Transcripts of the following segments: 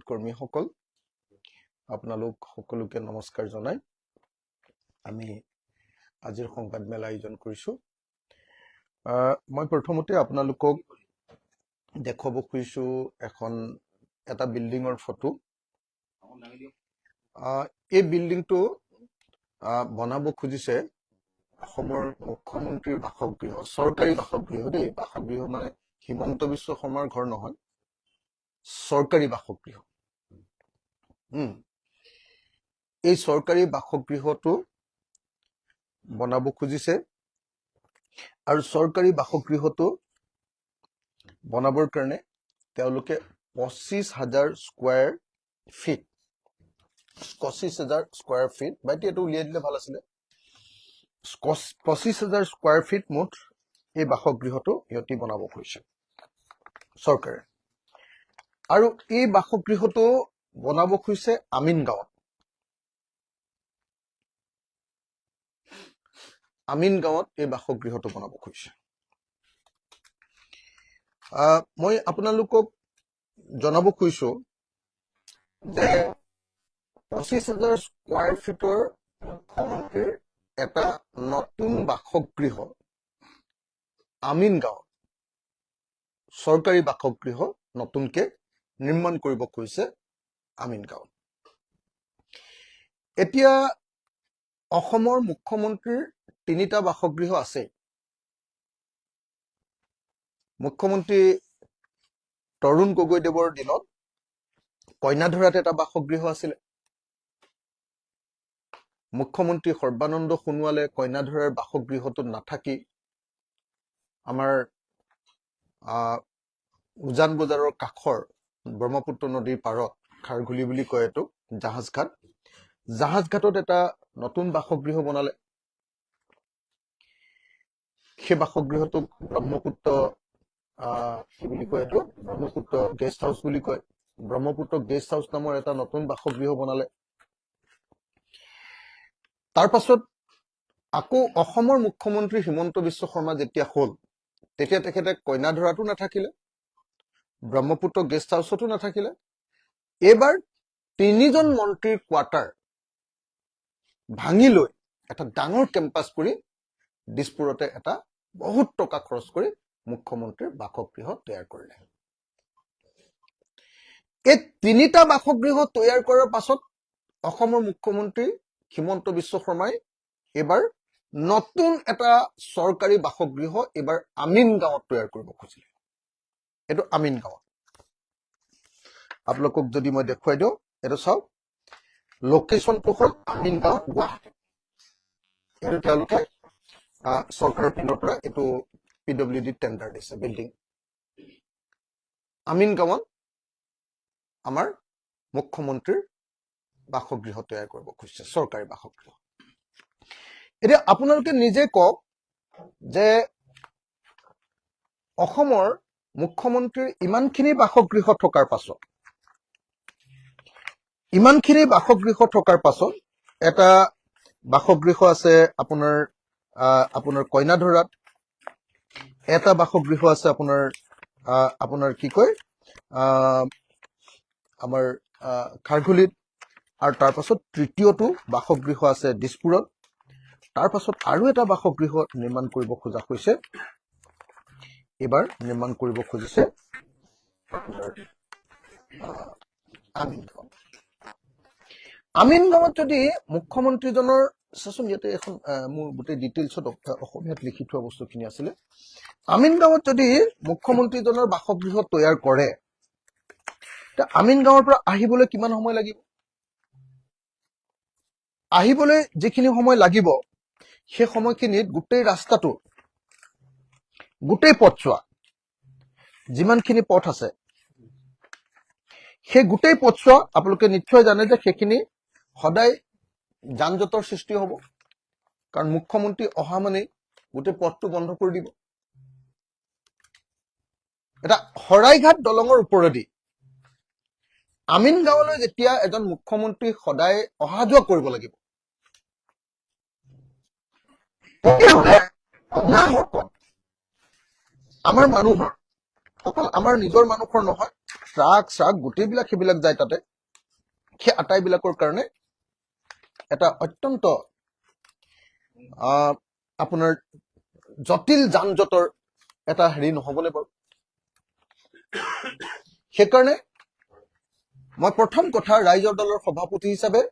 কৰ্মীসকল আপোনালোক সকলোকে নমস্কাৰ জনাই আমি আজিৰ সংবাদ মেলা আয়োজন কৰিছো মই প্ৰথমতে আপোনালোকক দেখাব খুজিছো এখন এটা বিল্ডিঙৰ ফটো এই বিল্ডিংটো বনাব খুজিছে অসমৰ মুখ্যমন্ত্ৰীৰ বাসগৃহ চৰকাৰী বাসগৃহ দেই বাসগৃহ মানে হিমন্ত বিশ্ব শৰ্মাৰ ঘৰ নহয় চৰকাৰী বাসগৃহ এই চৰকাৰী বাসগৃহটো বনাব খুজিছে আৰু চৰকাৰী বাসগৃহটো বনাবৰ কাৰণে তেওঁলোকে 25,000 স্কয়াৰ ফিট 25,000 স্কয়াৰ ফিট বাইটি এটো উলিয়াই দিলে ভাল আছিল 25,000 স্কয়াৰ ফিট মুঠ এই বাসগৃহটো ইয়তি বনাব খুজিছে চৰকাৰে আৰু এই বাসগৃহটো বনাব খুজিছে আমিন গাঁৱত এই বাসগৃহটো বনাব খুজিছে মই আপোনালোকক জনাব খুজিছো যে 25,000 স্কয়াৰ ফিটৰ এটা নতুন বাসগৃহ আমিন গাঁও চৰকাৰী বাসগৃহ নতুনকে নিৰ্মাণ কৰিব খুজিছে আমিন গাঁও এতিয়া অসমৰ মুখ্যমন্ত্ৰীৰ তিনিটা বাসগৃহ আছে মুখ্যমন্ত্ৰী তৰুণ গগৈদেৱৰ দিনত কইনাধৰাত এটা বাসগৃহ আছিল মুখ্যমন্ত্ৰী সৰ্বানন্দ সোণোৱালে কইনাধৰাৰ বাসগৃহটো নাথাকি আমাৰ উজান বজাৰৰ কাষৰ ব্ৰহ্মপুত্ৰ নদীৰ পাৰত খাৰঘুলি বুলি কয় এটো জাহাজঘাটত এটা নতুন বাসগৃহ বনালে সেই বাসগৃহটো ব্ৰহ্মপুত্ৰ বুলি কয় এটো ব্ৰহ্মপুত্ৰ গেষ্ট হাউচ বুলি কয় ব্ৰহ্মপুত্ৰ গেষ্ট হাউচ নামৰ এটা নতুন বাসগৃহ বনালে তাৰ পাছত আকৌ অসমৰ মুখ্যমন্ত্ৰী হিমন্ত বিশ্ব শৰ্মা যেতিয়া হল তেতিয়া তেখেতে কইনাধৰাটো নাথাকিলে ব্ৰহ্মপুত্ৰ গেষ্ট হাউচতো নাথাকিলে এবাৰ তিনিজন মন্ত্ৰীৰ কোৱাৰ্টাৰ ভাঙি লৈ এটা ডাঙৰ কেম্পাছ কৰি দিছপুৰতে এটা বহুত টকা খৰচ কৰি মুখ্যমন্ত্ৰীৰ বাসগৃহ তৈয়াৰ কৰিলে এই তিনিটা বাসগৃহ তৈয়াৰ কৰাৰ পাছত অসমৰ মুখ্যমন্ত্ৰী হিমন্ত বিশ্ব শৰ্মাই এবাৰ নতুন এটা চৰকাৰী বাসগৃহ এবাৰ আমিন গাঁৱত তৈয়াৰ কৰিব খুজিলে এটো আমিন গাঁৱত আপোনালোকক যদি মই দেখুৱাই দিওঁ এটো চাওক লোকেশনটো হ'ল আমিন গাঁও গুৱাহাটী এটো তেওঁলোকে চৰকাৰৰ পিনৰ পৰা এটো পিডব্লিউডি টেণ্ডাৰ দিছে বিল্ডিং আমিন গাঁৱত আমাৰ মুখ্যমন্ত্ৰীৰ বাসগৃহ তৈয়াৰ কৰিব খুজিছে চৰকাৰী বাসগৃহ এতিয়া আপোনালোকে নিজে কওক যে অসমৰ মুখ্যমন্ত্ৰীৰ ইমানখিনি বাসগৃহ থকাৰ পাছত এটা বাসগৃহ আছে আপোনাৰ কইনাধৰাত এটা বাসগৃহ আছে আপোনাৰ কি কয় আমাৰ খাৰঘুলিত আৰু তাৰ পাছত তৃতীয়টো বাসগৃহ আছে দিছপুৰত তাৰ পাছত আৰু এটা বাসগৃহ নিৰ্মাণ কৰিব খোজা হৈছে এবাৰ নিৰ্মাণ কৰিব খুজিছে আমিন গাঁৱত যদি মুখ্যমন্ত্ৰীজনৰ চাচোন ইয়াতে এখন মোৰ গোটেই ডিটেইলছত অসমীয়াত লিখি থোৱা বস্তুখিনি আছিলে আমিন গাঁৱত যদি মুখ্যমন্ত্ৰীজনৰ বাসগৃহ তৈয়াৰ কৰে আমিন গাঁৱৰ পৰা আহিবলৈ কিমান সময় লাগিব আহিবলৈ যিখিনি সময় লাগিব সেই সময়খিনিত গোটেই ৰাস্তাটো গোটেই পথছোৱা যিমানখিনি পথ আছে সেই গোটেই পথছোৱা আপোনালোকে নিশ্চয় জানে যে সেইখিনি সদায় যানজঁটৰ সৃষ্টি হ'ব কাৰণ মুখ্যমন্ত্ৰী অহা মানে গোটেই পথটো বন্ধ কৰি দিব এটা হৰাইঘাট দলঙৰ ওপৰেদি আমিন গাঁৱলৈ যেতিয়া এজন মুখ্যমন্ত্ৰী সদায় অহা যোৱা কৰিব লাগিব আমাৰ মানুহৰ অকল আমাৰ নিজৰ মানুহৰ নহয় ট্ৰাক গোটেইবিলাক সেইবিলাক যায় তাতে সেই আটাইবিলাকৰ কাৰণে এটা অত্যন্ত আপোনাৰ জটিল যান-জঁটৰ এটা হেৰি নহবনে বাৰু সেইকাৰণে মই প্ৰথম কথা ৰাইজৰ দলৰ সভাপতি হিচাপে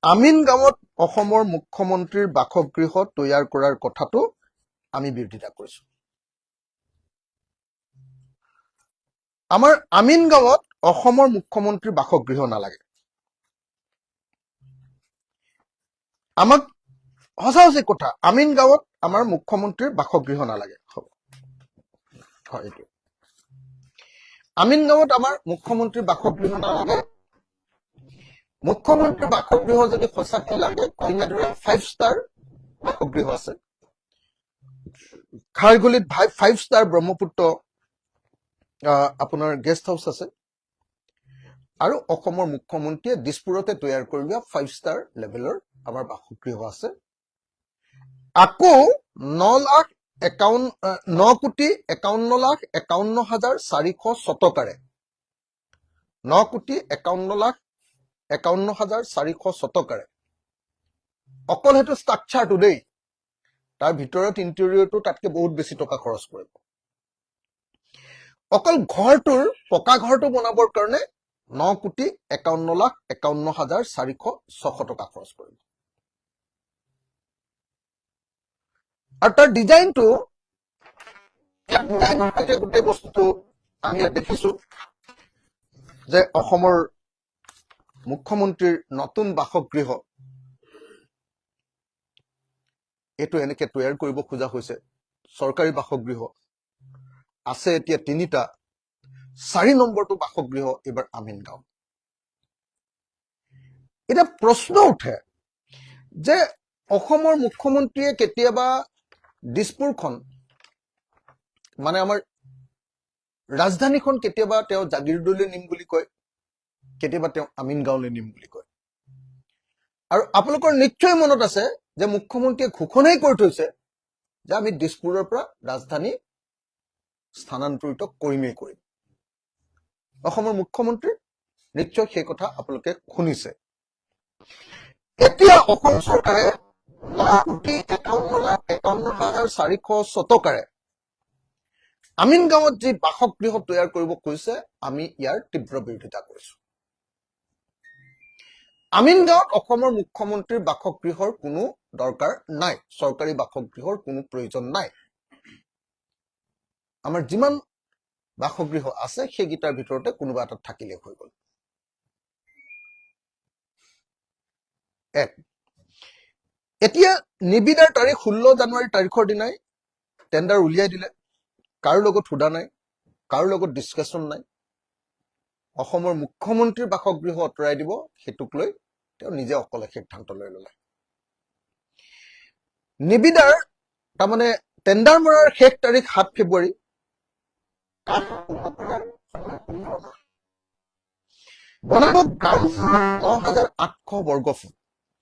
আমিন গাঁৱত অসমৰ মুখ্যমন্ত্ৰীৰ বাসগৃহ তৈয়াৰ কৰাৰ কথাটো আমি বিৰোধিতা কৰিছো আমাৰ আমিন গাঁৱত অসমৰ মুখ্যমন্ত্ৰীৰ বাসগৃহ নালাগে আমাক সঁচা কথা আমিন গাঁৱত আমাৰ মুখ্যমন্ত্ৰীৰ বাসগৃহ নালাগে হয় এইটো আমিন গাঁৱত আমাৰ মুখ্যমন্ত্ৰীৰ বাসগৃহ নালাগে মুখ্যমন্ত্ৰীৰ বাসগৃহ যদি সঁচাকৈ লাগে কইনাদুৰা 5 ষ্টাৰ বাসগৃহ আছে খাৰগুলিত 5 ষ্টাৰ ব্ৰহ্মপুত্ৰ আপোনাৰ গেষ্ট হাউচ আছে আৰু অসমৰ মুখ্যমন্ত্ৰীয়ে দিছপুৰতে তৈয়াৰ কৰি লোৱা 5 ষ্টাৰ লেভেলৰ আমাৰ বাসগৃহ আছে আকৌ 9,51,400 টকাৰে 9,51,400 টকাৰে অকল সেইটো ষ্ট্ৰাকচাৰটো দেই তাৰ ভিতৰত ইণ্টেৰিয়ৰটো তাতকে বহুত বেছি টকা খৰচ কৰিব অকল ঘৰটোৰ পকা ঘৰটো বনাবৰ কাৰণে 9,51,51,400 টকা খৰচ কৰিব আৰু তাৰ ডিজাইনটো গোটেই বস্তুটো আমি দেখিছো যে অসমৰ মুখ্যমন্ত্ৰীৰ নতুন বাসগৃহ এইটো এনেকে তৈয়াৰ কৰিব খোজা হৈছে চৰকাৰী বাসগৃহ আছে এতিয়া 3টা 4 নম্বৰটো বাসগৃহ এবাৰ আমিন গাঁও এটা প্ৰশ্ন উঠে যে অসমৰ মুখ্যমন্ত্ৰীয়ে কেতিয়াবা দিছপুৰখন মানে আমাৰ ৰাজধানীখন কেতিয়াবা তেওঁ জাগিৰোডলৈ নিম বুলি কয় কেতিয়াবা তেওঁ আমিন গাঁৱলৈ নিম বুলি কয় আৰু আপোনালোকৰ নিশ্চয় মনত আছে যে মুখ্যমন্ত্ৰীয়ে ঘোষণাই কৰি থৈছে যে আমি দিছপুৰৰ পৰা ৰাজধানী স্থানান্তৰিত কৰিমেই কৰিম অসমৰ মুখ্যমন্ত্ৰী নিশ্চয় সেই কথা আপোনালোকে শুনিছে এতিয়া অসম চৰকাৰে 9,51,51,400 টকাৰে আমিন গাঁৱত যি বাসগৃহ তৈয়াৰ কৰিব কৈছে আমি ইয়াৰ তীব্ৰ বিৰোধিতা কৰিছো আমিন গাঁৱত অসমৰ মুখ্যমন্ত্ৰীৰ বাসগৃহৰ কোনো দৰকাৰ নাই চৰকাৰী বাসগৃহৰ কোনো প্ৰয়োজন নাই আমাৰ যিমান বাসগৃহ আছে সেইকেইটাৰ ভিতৰতে কোনোবা এটা থাকিলে হৈ গ'ল এতিয়া নিবিদাৰ তাৰিখ 16 জানুৱাৰী তাৰিখৰ দিনাই টেণ্ডাৰ উলিয়াই দিলে কাৰো লগত সোধা নাই কাৰো লগত ডিছকাশ্যন নাই অসমৰ মুখ্যমন্ত্ৰীৰ বাসগৃহ আঁতৰাই দিব সেইটোক লৈ তেওঁ নিজে অকলে সিদ্ধান্ত লৈ ল'লে নিবিদাৰ তাৰমানে টেণ্ডাৰ মৰাৰ শেষ তাৰিখ 7 ফেব্ৰুৱাৰী বনাব 9,800 বৰ্গ ফুট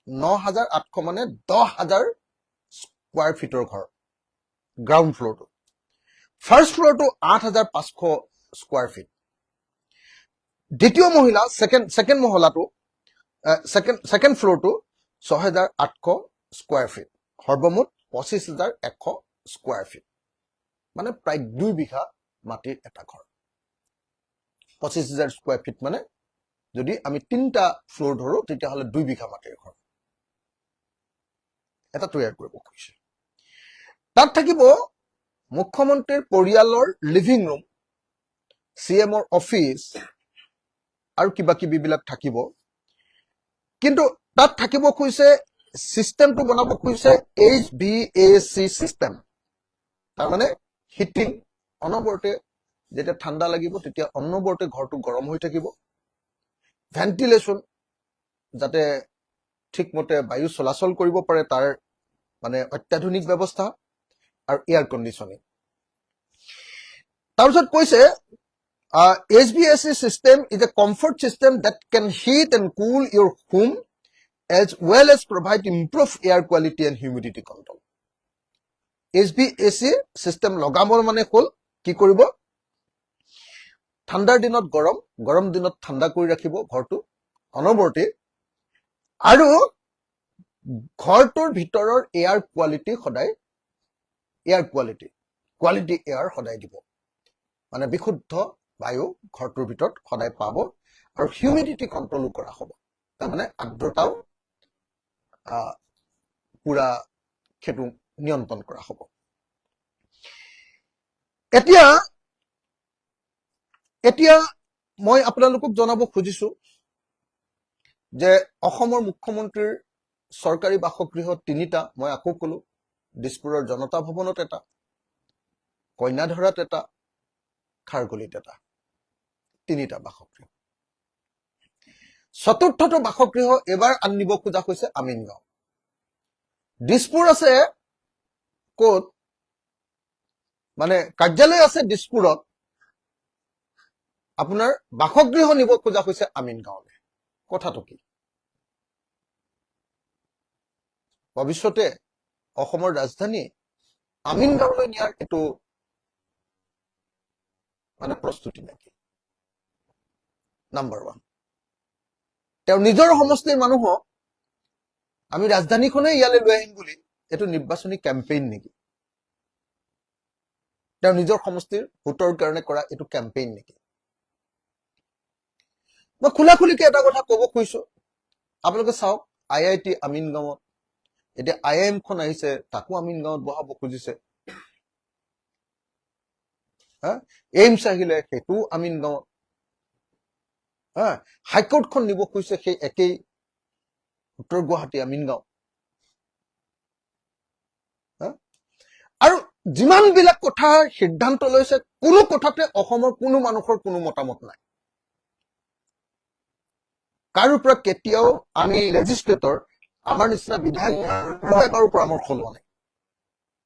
9,800 মানে 10,000 স্কোয়াৰ ফিটৰ ঘৰ গ্ৰাউণ্ড ফ্ল'ৰটো ফাৰ্ষ্ট ফ্ল'ৰটো 8,500 স্কোয়াৰ ফিট দ্বিতীয় মহলা ছেকেণ্ড মহলাটো ছেকেণ্ড ফ্ল'ৰটো 6,800 স্কোয়াৰ ফিট সৰ্বমুঠ 25,100 স্কোয়াৰ ফিট মানে প্ৰায় 2 বিঘা মাটিৰ এটা ঘৰ 25,000 স্কোয়াৰ ফিট মানে যদি আমি 3টা ফ্ল'ৰ ধৰো তেতিয়াহ'লে 2 বিঘা মাটিৰ ঘৰ এটা তৈয়াৰ কৰিব খুজিছে তাত থাকিব মুখ্যমন্ত্ৰীৰ পৰিয়ালৰ লিভিং ৰুম CMৰ অফিচ আৰু কিবা কিবিবিলাক থাকিব কিন্তু তাত থাকিব খুজিছে সিস্টেমটো বনাব খুজিছে HVAC সিস্টেম তাৰমানে হিটিং অনবৰতে যেতিয়া ঠাণ্ডা লাগিব তেতিয়া অনবৰতে ঘৰটো গৰম হৈ থাকিব ভেন্টিলেশন যাতে ঠিকমতে বায়ু চলাচল কৰিব পাৰে তাৰ মানে অত্যাধুনিক ব্যৱস্থা আৰু এয়াৰ কণ্ডিশনিং তাৰপিছত কৈছে HVAC system is a comfort system that can heat and cool your home as well as provide improved air quality and humidity control HVAC system লগাবৰ মানে হ'ল কি কৰিব ঠাণ্ডাৰ দিনত গৰম, গৰম দিনত ঠাণ্ডা কৰি ৰাখিব ঘৰটো অনবৰতে, আৰু ঘৰটোৰ ভিতৰৰ এয়াৰ কোৱালিটি সদায় কোৱালিটি এয়াৰ সদায় দিব, মানে বিশুদ্ধ বায়ু ঘৰটোৰ ভিতৰত সদায় পাব, আৰু হিউমিডিটি কণ্ট্ৰলো কৰা হ'ব, তাৰমানে আৰ্দ্ৰতাও পুৰা সেইটো নিয়ন্ত্ৰণ কৰা হ'ব। এতিয়া মই আপোনালোকক জনাব খুজিছো যে অসমৰ মুখ্যমন্ত্ৰীৰ চৰকাৰী বাসগৃহ 3টা, মই আকৌ কলো, দিছপুৰৰ জনতা ভৱনত এটা, কন্যাধৰাত এটা, খাৰগলিত এটা, 3টা বাসগৃহ। 4ৰ্থটো বাসগৃহ এবাৰ আনিব খোজা হৈছে আমিনগাঁও। দিছপুৰ আছে ক'ত, মানে কাৰ্যালয় আছে দিছপুৰত, আপোনাৰ বাসগৃহ নিব খোজা হৈছে আমিনগাঁৱলৈ। কথাটো কি? ভৱিষ্যতে অসমৰ ৰাজধানী আমিনগাঁৱলৈ নিয়াৰ এইটো মানে প্ৰস্তুতি নেকি? নাম্বাৰ 1, তেওঁৰ নিজৰ সমষ্টিৰ মানুহক আমি ৰাজধানীখনেই ইয়ালৈ লৈ আহিম বুলি এইটো নিৰ্বাচনী কেম্পেইন নেকি? তেওঁৰ নিজৰ সমষ্টিৰ ভোটৰ কাৰণে কৰা এইটো কেম্পেইন নেকি? মই খোলাখুলিকে এটা কথা কব খুজিছো, আপোনালোকে চাওক, IIT আমিনগাঁৱত, এতিয়া IIM খন আহিছে, তাকো আমিনগাঁৱত বহাব খুজিছে, এইমছ আহিলে সেইটো আমিনগাঁৱত, হাইকোৰ্টখন নিব খুজিছে সেই একেই উত্তৰ গুৱাহাটী আমিনগাঁও। আৰু যিমান বিলাক কথা সিদ্ধান্ত লৈছে, কোনো কথাতে অসমৰ কোনো মানুহৰ কোনো মতামত নাই। কাৰো পৰা কেতিয়াও আমি লেজিছলেটৰ, আমাৰ নিচিনা বিধায়ক এবাৰো পৰামৰ্শ লোৱা নাই।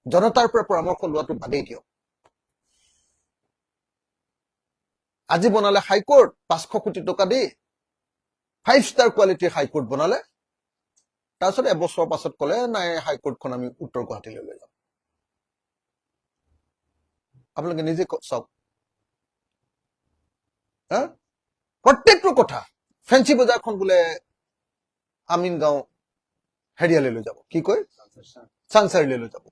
জনতাৰ পৰা পৰামৰ্শ লোৱাটো বাদেই দিয়ক। আজি বনালে হাইকোৰ্ট 500 কোটি টকা দি, 5 ষ্টাৰ কোৱালিটিৰ হাইকোৰ্ট বনালে, তাৰপিছত এবছৰৰ পাছত কলে নাই হাইকোৰ্টখন আমি উত্তৰ গুৱাহাটীলৈ লৈ যাম। আপোনালোকে নিজে চাওক, প্ৰত্যেকটো কথা, ফেঞ্চি বজাৰখন বোলে আমিনগাঁও হেৰিয়ালৈ লৈ যাব, কি কয়, চাংচাৰিলৈ লৈ যাব,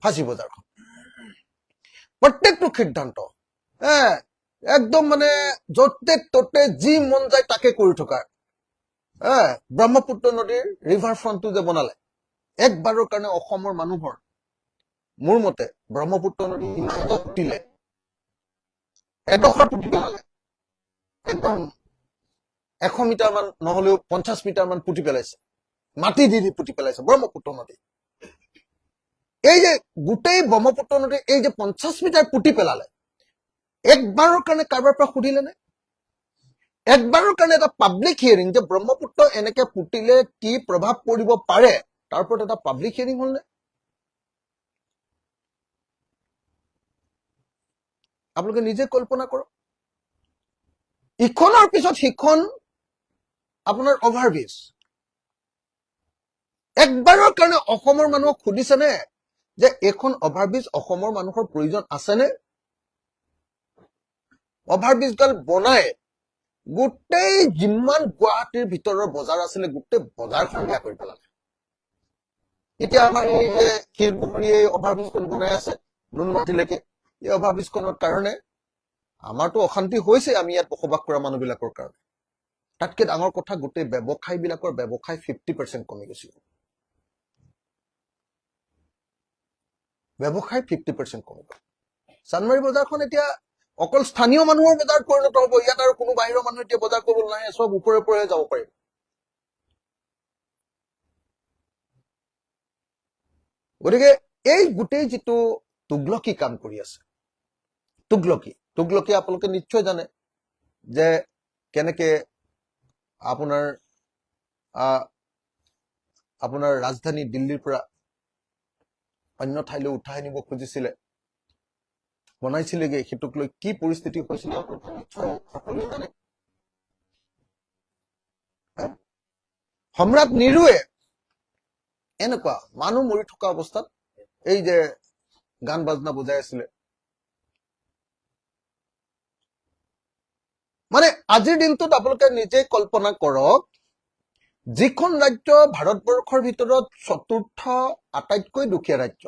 ফাঁচী বজাৰখন, প্ৰত্যেকটো সিদ্ধান্ত একদম মানে যতে ততে যি মন যায় তাকে কৰি থকা। ব্ৰহ্মপুত্ৰ নদীৰ ৰিভাৰ ফ্ৰণ্টটো যে বনালে, একবাৰৰ কাৰণে অসমৰ মানুহৰ, মোৰ মতে ব্ৰহ্মপুত্ৰ নদী পুতিলে, এডোখৰ পুতি পেলালে, একদম 100 মিটাৰ মান নহলেও 50 মিটাৰ মান পুতি পেলাইছে, মাটি দি পুতি পেলাইছে ব্ৰহ্মপুত্ৰ নদী। এই যে গোটেই ব্ৰহ্মপুত্ৰ নদী এই যে 50 মিটাৰ পুতি পেলালে, একবাৰৰ কাৰণে কাৰোবাৰ পৰা সুধিলে নে? একবাৰৰ কাৰণে এটা পাব্লিক হিয়াৰিং, যে ব্ৰহ্মপুত্ৰ এনেকে পুতিলে কি প্ৰভাৱ পৰিব পাৰে, তাৰ ওপৰত এটা পাব্লিক হিয়াৰিং হল নে? আপোনালোকে নিজে কল্পনা কৰক। ইখনৰ পিছত সিখন আপোনাৰ অভাৰব্ৰিজ, একবাৰৰ কাৰণে অসমৰ মানুহক সুধিছেনে যে এইখন অভাৰব্ৰিজ অসমৰ মানুহৰ প্ৰয়োজন আছেনে? অভাৰব্ৰিজডাল বনাই গোটেই যিমান গুৱাহাটীৰ ভিতৰৰ বজাৰ আছিলে গোটেই বজাৰখন বেয়া কৰি পেলালে। এতিয়া আমাৰ এই যে শিলপুখুৰী এই অভাৰব্ৰিজখন বনাই আছে নুনমাটিলৈকে, এই অভাৰব্ৰিজখনৰ কাৰণে আমাৰতো অশান্তি হৈছে, আমি ইয়াত বসবাস কৰা মানুহবিলাকৰ কাৰণে। তাতকে ডাঙৰ কথা, গোটেই ব্যৱসায় বিলাকৰ ব্যৱসায় 50% কমি গৈছে। ব্যৱসায় 50% কমি গল। চানমাৰী বজাৰখন এতিয়া অকল স্থানীয় মানুহৰ বজাৰ পৰিণত হব, ইয়াত আৰু কোনো বাহিৰৰ মানুহ এতিয়া বজাৰ কৰিবলৈ নাহে, সব ওপৰে ওপৰে যাব পাৰিব। গতিকে এই গোটেই যিটো তুগলকি কাম কৰি আছে, তুগলকি আপোনালোকে নিশ্চয় জানে যে কেনেকে আপোনাৰ ৰাজধানী দিল্লীৰ পৰা অন্য ঠাইলৈ উঠাই নিব খুজিছিলে, বনাইছিলেগে, সেইটোক লৈ কি পৰিস্থিতি হৈছিল সকলোৱে জানে। সম্ৰাট নেহৰুৱে এনেকুৱা মানুহ মৰি থকা অৱস্থাত এই যে গান বাজনা বজাই আছিলে, মানে আজিৰ দিনটোত আপোনালোকে নিজে কল্পনা কৰক, যিখন ৰাজ্য ভাৰতবৰ্ষৰ ভিতৰত চতুৰ্থ আটাইতকৈ দুখীয়া ৰাজ্য,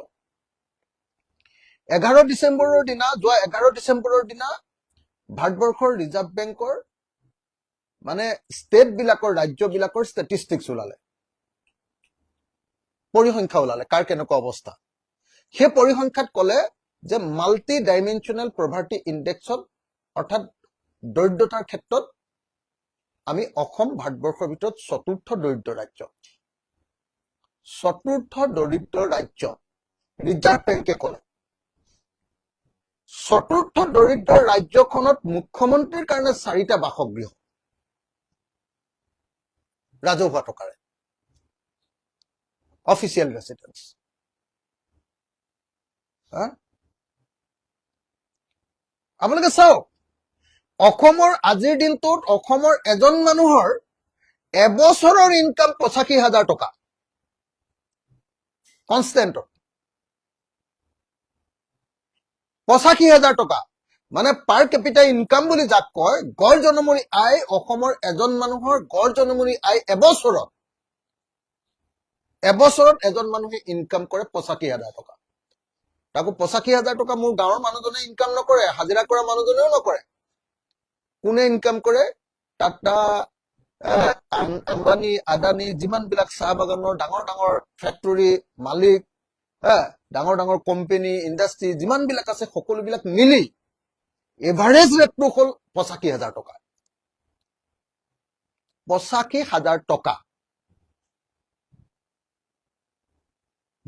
11 ডিচেম্বৰৰ দিনা, যোৱা 11 ডিচেম্বৰৰ দিনা ভাৰতবৰ্ষৰ ৰিজাৰ্ভ বেংকৰ মানে ষ্টেট বিলাকৰ, ৰাজ্যবিলাকৰ ষ্টেটিষ্টিক্স ওলালে, পৰিসংখ্যা ওলালে, কাৰ কেনেকুৱা অৱস্থা। সেই পৰিসংখ্যাত কলে যে মাল্টি ডাইমেনশ্যনেল পভাৰ্টি ইণ্ডেক্সত, অৰ্থাৎ দৰিদ্ৰতাৰ ক্ষেত্ৰত আমি অসম ভাৰতবৰ্ষৰ ভিতৰত চতুৰ্থ দৰিদ্ৰ ৰাজ্য, চতুৰ্থ দৰিদ্ৰ ৰাজ্য। ৰিজাৰ্ভ বেংকে কলে চতুৰ্থ দৰিদ্ৰ ৰাজ্যখনত মুখ্যমন্ত্ৰীৰ কাৰণে 4টা বাসগৃহ ৰাজহুৱা টকাৰে, অফিচিয়েল ৰেচিডেন্স। আপোনালোকে চাওক, অসমৰ আজিৰ দিনটোত অসমৰ এজন মানুহৰ এবছৰৰ ইনকাম 85,000 টকা কনষ্টেণ্টত, 85,000 টকা। মানে পাৰ কেপিটা ইনকাম বুলি যাক কয়, গড় জনমূৰি আয়, অসমৰ এজন মানুহৰ গড় জনমূৰি আয় এবছৰত এজন মানুহে ইনকাম কৰে 85,000 টকা। তাকো 85,000 টকা মোৰ গাঁৱৰ মানুহজনে ইনকাম নকৰে, হাজিৰা কৰা মানুহজনেও নকৰে। কোনে ইনকাম কৰে? টাটা, আম্বানী, আদানী, যিমান বিলাক চাহ বাগানৰ ডাঙৰ ডাঙৰ ফেক্টৰী মালিক, ডাঙৰ ডাঙৰ কোম্পানী, ইণ্ডাষ্ট্ৰী যিমান বিলাক আছে, সকলোবিলাক মিলি এভাৰেজ ৰেটটো হল 85,000 টকা। 85,000 টকা,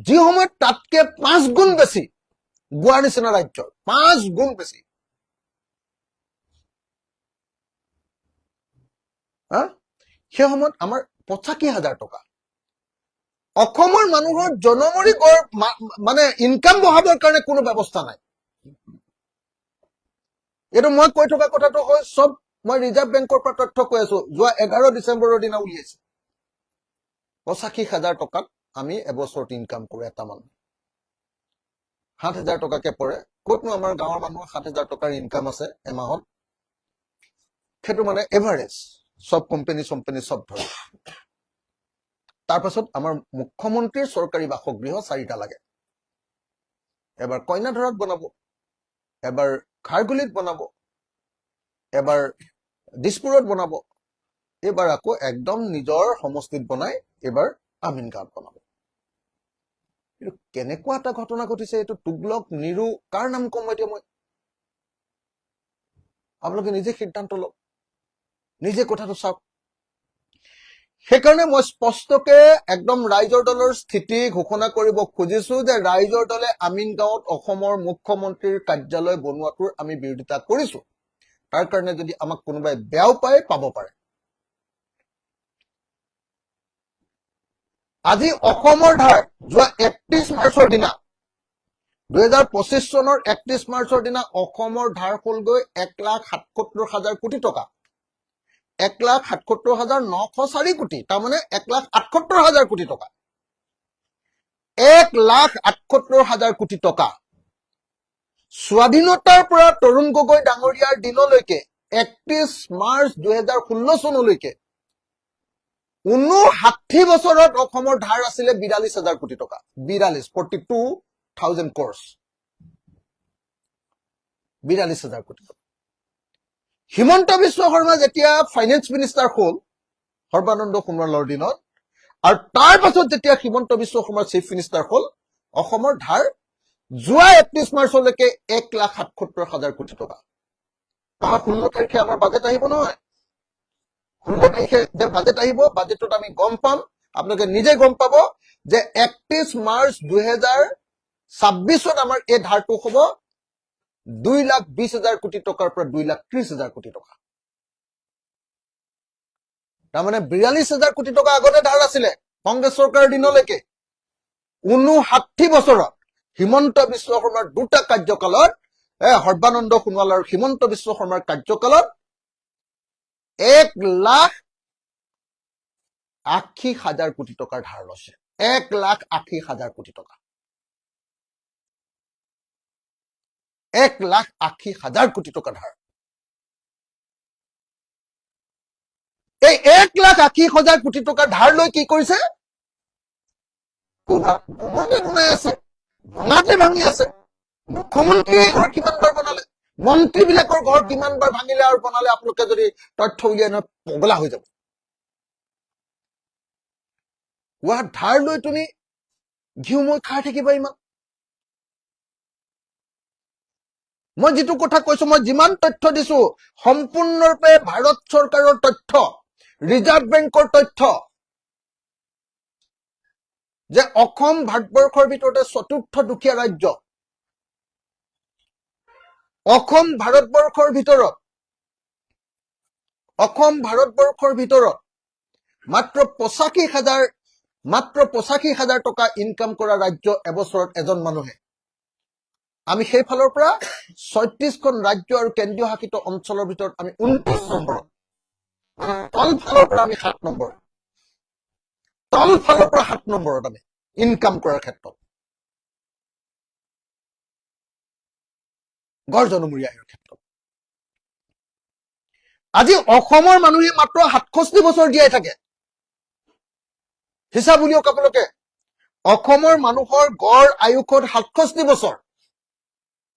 যি সময়ত তাতকে 5 গুণ বেছি গোৱাৰ নিচিনা ৰাজ্যৰ, 5 গুণ বেছি। সেই সময়ত আমাৰ 85,000 টকা। অসমৰ মানুহৰ জনমূৰি গড় মানে ইনকাম বঢ়াবৰ কাৰণে কোনো ব্যৱস্থা নাই। এইটো মই কৈ থকা কথাটো হয়, চব মই ৰিজাৰ্ভ বেংকৰ পৰা তথ্য কৈ আছো, যোৱা 11 ডিচেম্বৰৰ দিনা উলিয়াইছে। 85,000 টকাত আমি এবছৰত ইনকাম কৰো এটা মানুহ। 7,000 টকাকে পৰে। ক'তনো আমাৰ গাঁৱৰ মানুহৰ 7,000 টকাৰ ইনকাম আছে এমাহত? সেইটো মানে এভাৰেজ, সব কোম্পানী সব ধৰে। তাৰ পাছত আমাৰ মুখ্যমন্ত্ৰীৰ চৰকাৰী বাসগৃহ 4টা লাগে। এবাৰ কইনাধৰাত বনাব, এবাৰ খাৰগুলিত বনাব, এবাৰ দিছপুৰত বনাব, এবাৰ আকৌ একদম নিজৰ সমষ্টিত বনাই এবাৰ আমিন গাঁৱত বনাব। কিন্তু কেনেকুৱা এটা ঘটনা ঘটিছে, এইটো তুগলক, নিৰু, কাৰ নাম কম এতিয়া মই? আপোনালোকে নিজে সিদ্ধান্ত লওক, নিজে কথাটো চাওক। সেইকাৰণে মই স্পষ্টকে একদম ৰাইজৰ দলৰ স্থিতি ঘোষণা কৰিব খুজিছো যে ৰাইজৰ দলে আমিন গাঁৱত অসমৰ মুখ্যমন্ত্ৰীৰ কাৰ্যালয় বনোৱাটোৰ আমি বিৰোধিতা কৰিছো। তাৰ কাৰণে যদি আমাক কোনোবাই বেয়াও পায়, পাব পাৰে। আজি অসমৰ ধাৰ যোৱা 31 মাৰ্চৰ দিনা, 2025 চনৰ 31 মাৰ্চৰ দিনা অসমৰ ধাৰ হলগৈ 1,77,000 কোটি টকা। 1,77,904 কোটি, তাৰমানে 1,78,000 কোটি টকা। 1,78,000 কোটি টকা। স্বাধীনতাৰ পৰা তৰুণ গগৈ ডাঙৰীয়াৰ দিনলৈকে 31 মাৰ্চ 2016 চনলৈকে 59 বছৰত অসমৰ ধাৰ আছিলে 42,000 কোটি টকা। 42,000 crores, 42,000 কোটি টকা। হিমন্ত বিশ্ব শৰ্মা যেতিয়া ফাইনেন্স মিনিষ্টাৰ হল সৰ্বানন্দ সোণোৱালৰ দিনত, আৰু তাৰ পাছত যেতিয়া হিমন্ত বিশ্ব শৰ্মা চিফ মিনিষ্টাৰ হল, অসমৰ ধাৰ যোৱা 31 মাৰ্চলৈকে 1,77,000 কোটি টকা। 16 তাৰিখে আমাৰ বাজেট আহিব নহয়, 16 তাৰিখে যে বাজেট আহিব, বাজেটত আমি গম পাম, আপোনালোকে নিজে গম পাব যে 31 মাৰ্চ 2026ত আমাৰ এই ধাৰটো হব 2,20,000 কোটি টকাৰ পৰা 2,30,000 কোটি টকা। তাৰমানে 42,000 কোটি টকা আগতে ধাৰ আছিলে কংগ্ৰেছ চৰকাৰৰ দিনলৈকে। 59 বছৰত হিমন্ত বিশ্ব শৰ্মাৰ 2টা কাৰ্যকালত, সৰ্বানন্দ সোণোৱাল আৰু হিমন্ত বিশ্ব শৰ্মাৰ কাৰ্যকালত 1,80,000 কোটি টকাৰ ধাৰ লৈছে। 1,80,000 কোটি টকা। 1,80,000 কোটি টকা ধাৰ। এই 1,80,000 কোটি টকা ধাৰ লৈ কি কৰিছে? বনাই আছে, ভঙাতে ভাঙি আছে। মুখ্যমন্ত্ৰীয়ে ঘৰ কিমানবাৰ বনালে, মন্ত্ৰীবিলাকৰ ঘৰ কিমানবাৰ ভাঙিলে আৰু বনালে, আপোনালোকে যদি তথ্য উলিয়াই নহয় পগলা হৈ যাব। কোৱা ধাৰ লৈ তুমি ঘিউ মই খাই থাকিবা ইমান? মই যিটো কথা কৈছো, মই যিমান তথ্য দিছো সম্পূৰ্ণৰূপে ভাৰত চৰকাৰৰ তথ্য, ৰিজাৰ্ভ বেংকৰ তথ্য, যে অসম ভাৰতবৰ্ষৰ ভিতৰতে চতুৰ্থ দুখীয়া ৰাজ্য। অসম ভাৰতবৰ্ষৰ ভিতৰত মাত্ৰ 85,000 টকা ইনকাম কৰা ৰাজ্য এবছৰত এজন মানুহে। আমি সেইফালৰ পৰা 36খন ৰাজ্য আৰু কেন্দ্ৰীয় শাসিত অঞ্চলৰ ভিতৰত আমি 29 নম্বৰত, তল ফালৰ পৰা আমি 7 নম্বৰ, তল ফালৰ পৰা 7 নম্বৰত আমি ইনকাম কৰাৰ ক্ষেত্ৰত, গড় জনমূৰীয়া আয়ৰ ক্ষেত্ৰত। আজি অসমৰ মানুহে মাত্ৰ 67 বছৰ জীয়াই থাকে। হিচাপ উলিয়াওক আপোনালোকে, অসমৰ মানুহৰ গড় আয়ুসত 67 বছৰ,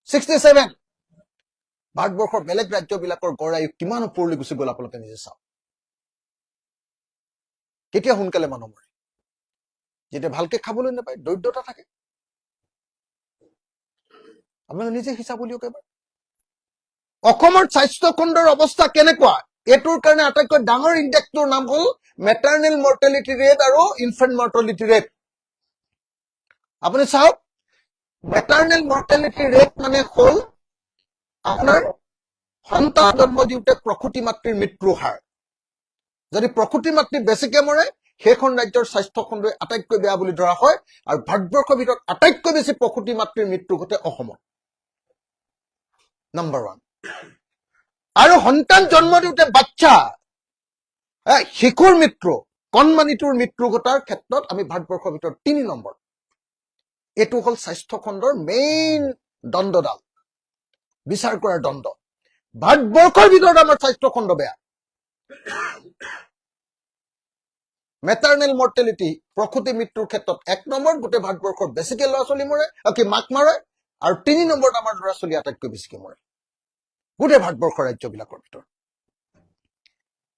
67। ভাৰতবৰ্ষৰ বেলেগ ৰাজ্যবিলাকৰ গড় আয়ুস কিমান ওপৰলৈ গুচি গ'ল আপোনালোকে নিজে চাওক। কেতিয়া সোনকালে মানুহ মৰে? যেতিয়া ভালকে খাবলৈ নাপায়, দৰিদ্ৰতা থাকে। আপোনালোকে নিজে হিচাপ উলিয়াওক এবাৰ। অসমৰ স্বাস্থ্য খণ্ডৰ অৱস্থা কেনেকুৱা? এইটোৰ কাৰণে আটাইতকৈ ডাঙৰ ইণ্ডেক্সটোৰ নাম হ'ল মেটাৰ্নেল মৰ্টেলিটি ৰেট আৰু ইনফেণ্ট মৰ্টেলিটি ৰেট। আপুনি চাওক, মেটাৰ্নেল মৰ্টেলিটি ৰেট মানে হ'ল আপোনাৰ সন্তান জন্ম দিওঁতে প্ৰসূতি মাতৃৰ মৃত্যুৰ হাৰ। যদি প্ৰসূতি মাতৃ বেছিকে মৰে, সেইখন ৰাজ্যৰ স্বাস্থ্য খণ্ডই আটাইতকৈ বেয়া বুলি ধৰা হয়। আৰু ভাৰতবৰ্ষৰ ভিতৰত আটাইতকৈ বেছি প্ৰসূতি মাতৃৰ মৃত্যু ঘটে অসমত, নম্বৰ 1। আৰু সন্তান জন্ম দিওঁতে বাচ্চা, শিশুৰ মৃত্যু, কণমানিটোৰ মৃত্যু ঘটাৰ ক্ষেত্ৰত আমি ভাৰতবৰ্ষৰ ভিতৰত 3 নম্বৰ। এইটো হ'ল স্বাস্থ্য খণ্ডৰ মেইন দণ্ডডাল, বিচাৰ কৰাৰ দণ্ড। ভাৰতবৰ্ষৰ ভিতৰত আমাৰ স্বাস্থ্য খণ্ড বেয়া। মেটাৰ্নেল মৰ্টেলিটি, প্ৰসূতি মৃত্যুৰ ক্ষেত্ৰত 1 নম্বৰ, গোটেই ভাৰতবৰ্ষৰ বেছিকে ল'ৰা ছোৱালী মৰে, মাক মাৰে। আৰু 3 নম্বৰত আমাৰ ল'ৰা ছোৱালী আটাইতকৈ বেছিকে মৰে গোটেই ভাৰতবৰ্ষৰ ৰাজ্যবিলাকৰ ভিতৰত।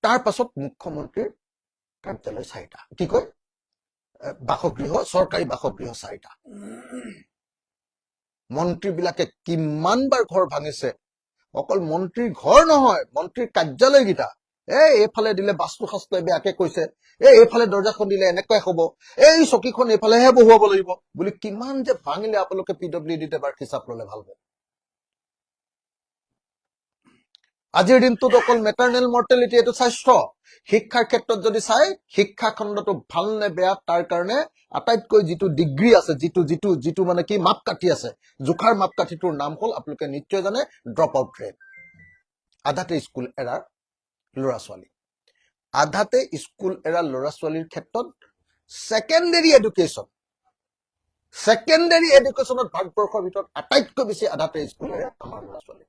তাৰ পাছত মুখ্যমন্ত্ৰীৰ কাৰ্যালয় 4টা, কি কয় বাসগৃহ, চৰকাৰী বাসগৃহ 4টা। মন্ত্ৰীবিলাকে কিমানবাৰ ঘৰ ভাঙিছে। অকল মন্ত্ৰীৰ ঘৰ নহয়, মন্ত্ৰীৰ কাৰ্যালয়কেইটা। এইফালে দিলে বাস্তুশাস্ত্ৰই বেয়াকে কৈছে, এইফালে দৰ্জাখন দিলে এনেকৈ হ'ব, এই চকীখন এইফালেহে বহুৱাব লাগিব বুলি কিমান যে ভাঙিলে। আপোনালোকে PWDত এবাৰ হিচাপ ললে ভাল হ'ব। আজিৰ দিনটোত অকল মেটাৰ্নেল মৰ্টেলিটি, এইটো স্বাস্থ্য। শিক্ষাৰ ক্ষেত্ৰত যদি চাই, শিক্ষা খণ্ডটো ভাল নে বেয়া তাৰ কাৰণে আটাইতকৈ যিটো ডিগ্ৰী আছে, যিটো মানে কি মাপকাঠি আছে, জোখাৰ মাপকাঠিটোৰ নাম হ'ল, আপোনালোকে নিশ্চয় জানে, ড্ৰপ আউট ৰেট। আধাতে স্কুল এৰাৰ ল'ৰা ছোৱালী, আধাতে স্কুল এৰা ল'ৰা ছোৱালীৰ ক্ষেত্ৰত ছেকেণ্ডেৰী এডুকেশ্যনত ভাৰতবৰ্ষৰ ভিতৰত আটাইতকৈ বেছি আধাতে স্কুল এৰা আমাৰ ল'ৰা ছোৱালী।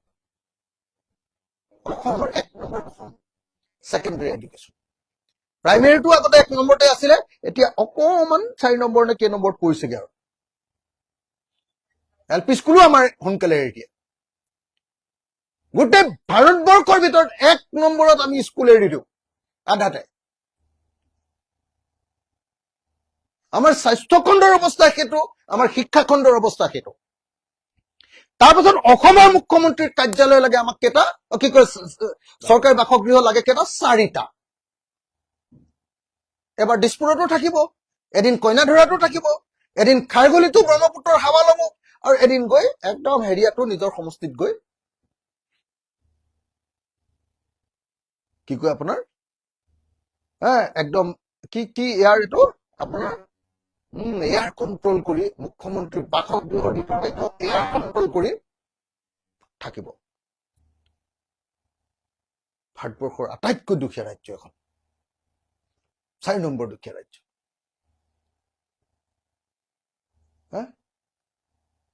অসমৰ 1 নম্বৰ ছেকেণ্ডেৰী এডুকেশ্যন। প্ৰাইমেৰীটো আগতে 1 নম্বৰতে আছিলে, এতিয়া অকমান 4 নম্বৰ নে কেই নম্বৰত পৰিছেগে। আৰু LP স্কুলো আমাৰ সোনকালে এৰি দিয়ে। গোটেই ভাৰতবৰ্ষৰ ভিতৰত 1 নম্বৰত আমি স্কুল এৰি দিওঁ আধাতে। আমাৰ স্বাস্থ্য খণ্ডৰ অৱস্থা সেইটো, আমাৰ শিক্ষা খণ্ডৰ অৱস্থা সেইটো। তাৰপাছত অসমৰ মুখ্যমন্ত্ৰীৰ কাৰ্যালয় লাগে আমাক কেইটা, কি কয় চৰকাৰী বাসগৃহ লাগে কেইটা, 4টা। এবাৰ দিছপুৰতো থাকিব, এদিন কইনাধৰাতো থাকিব, এদিন খাৰঘুলিতো ব্ৰহ্মপুত্ৰৰ হাৱা ল'ব, আৰু এদিন গৈ একদম হেৰিয়াতো নিজৰ সমষ্টিত গৈ কি কয় আপোনাৰ একদম কি ইয়াৰ এইটো আপোনাৰ এয়াৰ কন্ট্ৰল কৰি, মুখ্যমন্ত্ৰী বাসগৃহৰ ভিতৰত এয়াৰ কন্ট্ৰল কৰি থাকিব। ভাৰতবৰ্ষৰ আটাইতকৈ দুখীয়া ৰাজ্য এখন, 4 নম্বৰ দুখীয়া ৰাজ্য।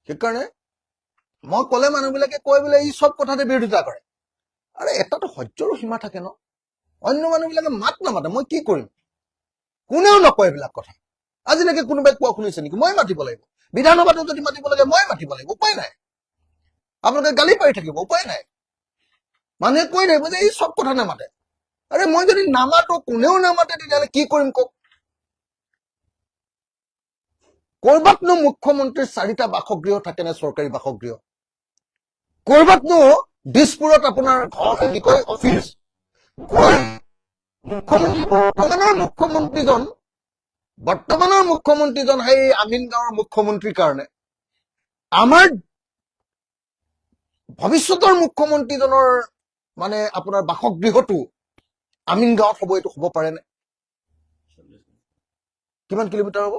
সেইকাৰণে মই ক'লে মানুহবিলাকে কয় বোলে ই চব কথাতে বিৰোধিতা কৰে। আৰে এটাতো সহ্যৰো সীমা থাকে ন। অন্য মানুহবিলাকে মাত নামাতে, মই কি কৰিম? কোনেও নকয় এইবিলাক কথা। আজিলৈকে কোনোবাই কোৱা শুনিছে নেকি? মই মাতিব লাগিব। বিধানসভাতো যদি মাতিব লাগে মই মাতিব লাগিব, উপায় নাই। আপোনালোকে গালি পাৰি থাকিব, উপায় নাই। মানুহে কৈ থাকিব যে এই চব কথা নামাতে। আৰে মই যদি নামাতো, কোনেও নামাতে, তেতিয়াহ'লে কি কৰিম কওক? কৰবাতনো মুখ্যমন্ত্ৰীৰ 4টা বাসগৃহ থাকে নে চৰকাৰী বাসগৃহ? কৰবাতনো দিছপুৰত আপোনাৰ ঘৰ কি কয় অফিচ? বৰ্তমানৰ মুখ্যমন্ত্ৰীজন সেই আমিন গাঁৱৰ মুখ্যমন্ত্ৰীৰ কাৰণে আমাৰ ভৱিষ্যতৰ মুখ্যমন্ত্ৰীজনৰ মানে আপোনাৰ বাসগৃহটো আমিন গাঁৱত হ'ব, এইটো হ'ব পাৰে নে? কিমান কিলোমিটাৰ হ'ব?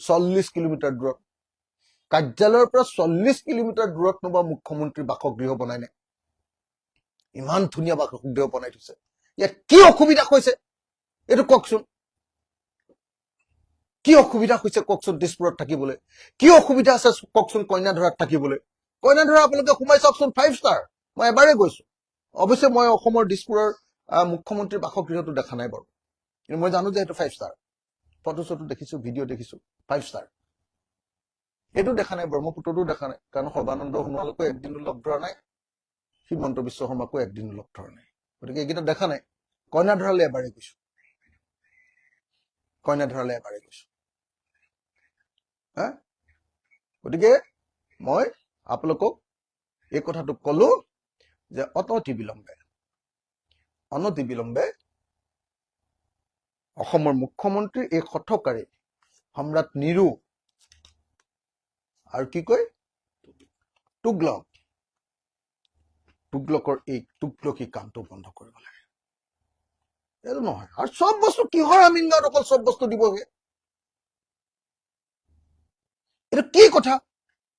40 কিলোমিটাৰ দূৰত। কাৰ্যালয়ৰ পৰা 40 কিলোমিটাৰ দূৰত নোবা মুখ্যমন্ত্ৰীৰ বাসগৃহ বনাই নে? ইমান ধুনীয়া বাসগৃহ বনাই থৈছে। ইয়াত কি অসুবিধা হৈছে এইটো কওকচোন। কি অসুবিধা হৈছে কওকচোন দিছপুৰত থাকিবলৈ? কি অসুবিধা আছে কওকচোন কন্যাধৰাত থাকিবলৈ? কন্যাধৰা আপোনালোকে সোমাই চাওকচোন, 5 ষ্টাৰ। মই এবাৰেই গৈছো। অৱশ্যে মই অসমৰ দিছপুৰৰ মুখ্যমন্ত্ৰীৰ বাসগৃহটো দেখা নাই বাৰু, কিন্তু মই জানো যে এইটো 5 ষ্টাৰ। ফটো চটো দেখিছো, ভিডিঅ' দেখিছো, 5 ষ্টাৰ। এইটো দেখা নাই, ব্ৰহ্মপুত্ৰতো দেখা নাই, কাৰণ সৰ্বানন্দ সোণোৱালকো একদিনো লগ ধৰা নাই, হিমন্ত বিশ্ব শৰ্মাকো একদিনো লগ ধৰা নাই, গতিকে এইকেইটা দেখা নাই। কন্যাধৰালৈ এবাৰেই গৈছো, কন্যাধৰালৈ এবাৰেই গৈছো। হা, গতিকে মই আপোনালোকক এই কথাটো কলো যে অনতিবিলম্বে অসমৰ মুখ্যমন্ত্ৰী এই হঠকাৰী সম্ৰাট নিৰু আৰু কি কয় তুগলকৰ এই তুগলকি কামটো বন্ধ কৰিব লাগে। এইটো নহয়। আৰু চব বস্তু কিহৰ আমিন গাঁৱত অকল চব বস্তু দিবগে? এইটো কি কথা?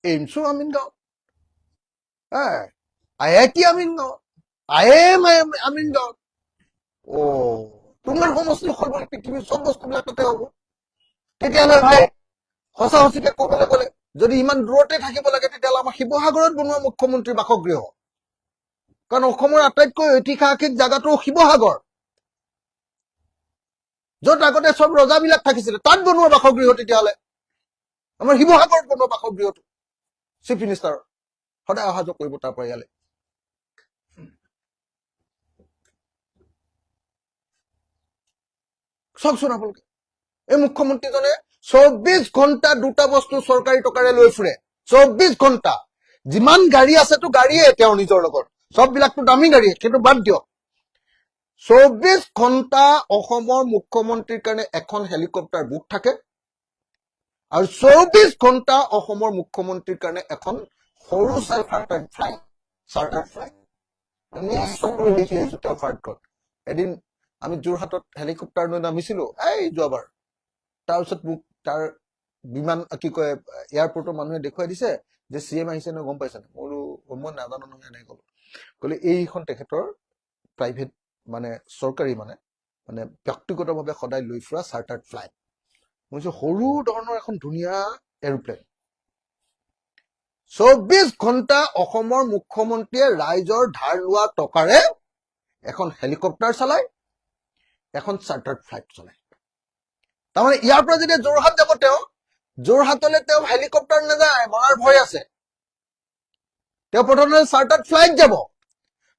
এইমছো আমিন গাঁৱত, IIT আমিন গাঁৱত, IIM আমিন গাঁৱত। তোমাৰ সমষ্টি সৰ্বল পৃথিৱীৰ চব বস্তুবিলাক তাতে হ'ব। তেতিয়াহ'লে ভাই সঁচা সঁচিকে ক'বলৈ গ'লে যদি ইমান দূৰতে থাকিব লাগে, তেতিয়াহ'লে আমাৰ শিৱসাগৰত বনোৱা মুখ্যমন্ত্ৰীৰ বাসগৃহ, কাৰণ অসমৰ আটাইতকৈ ঐতিহাসিক জাগাটো শিৱসাগৰ, য'ত আগতে চব ৰজাবিলাক থাকিছিলে, তাত বনোৱা বাসগৃহ। তেতিয়াহ'লে আমাৰ শিৱসাগৰত বনোৱা বাসগৃহটো চিফ মিনিষ্টাৰৰ সদায় অহা যোৱা কৰিব তাৰ পৰা ইয়ালৈ। চাওকচোন আপোনালোকে, এই মুখ্যমন্ত্ৰীজনে 24 ঘণ্টা দুটা বস্তু চৰকাৰী টকাৰে লৈ ফুৰে। 24 ঘণ্টা। যিমান গাড়ী আছেতো গাড়ীয়ে তেওঁৰ নিজৰ লগত, চববিলাকতো দামী গাড়ী, কিন্তু বাদ দিয়ক। 24 ঘণ্টা অসমৰ মুখ্যমন্ত্ৰীৰ কাৰণে এখন হেলিকপ্টাৰ বুক থাকে, আৰু 24 ঘণ্টা অসমৰ মুখ্যমন্ত্ৰীৰ কাৰণে এখন সৰু চাৰ্টাৰ্ড ফ্লাইট। এদিন আমি যোৰহাটত হেলিকপ্টাৰ লৈ নামিছিলো এই যোৱাবাৰ। তাৰপিছত মোক তাৰ বিমান কি কয় এয়াৰপৰ্টৰ মানুহে দেখুৱাই দিছে যে CM আহিছে নহয়, গম পাইছে নে? মই নাজানো নহয়, এনেকে ক'লো। ক'লে এইখন তেখেতৰ প্ৰাইভেট মানে চৰকাৰী মানে ব্যক্তিগতভাৱে সদায় লৈ ফুৰা চাৰ্টাৰ্ড ফ্লাইট। মই কৈছো সৰু ধৰণৰ এখন ধুনীয়া এৰোপ্লেন। 24 ঘণ্টা অসমৰ মুখ্যমন্ত্ৰীয়ে ৰাইজৰ ধাৰ লোৱা টকাৰে এখন হেলিকপ্টাৰ চলায়, এখন চাৰ্টাৰ্ড ফ্লাইট চলায়। তাৰমানে ইয়াৰ পৰা যেতিয়া যোৰহাট যাব, যোৰহাটলৈ তেওঁ হেলিকপ্টাৰ নাযায়, মৰাৰ ভয় আছে। তেওঁ প্ৰথমে চাৰ্টাৰ্ড ফ্লাইট যাব,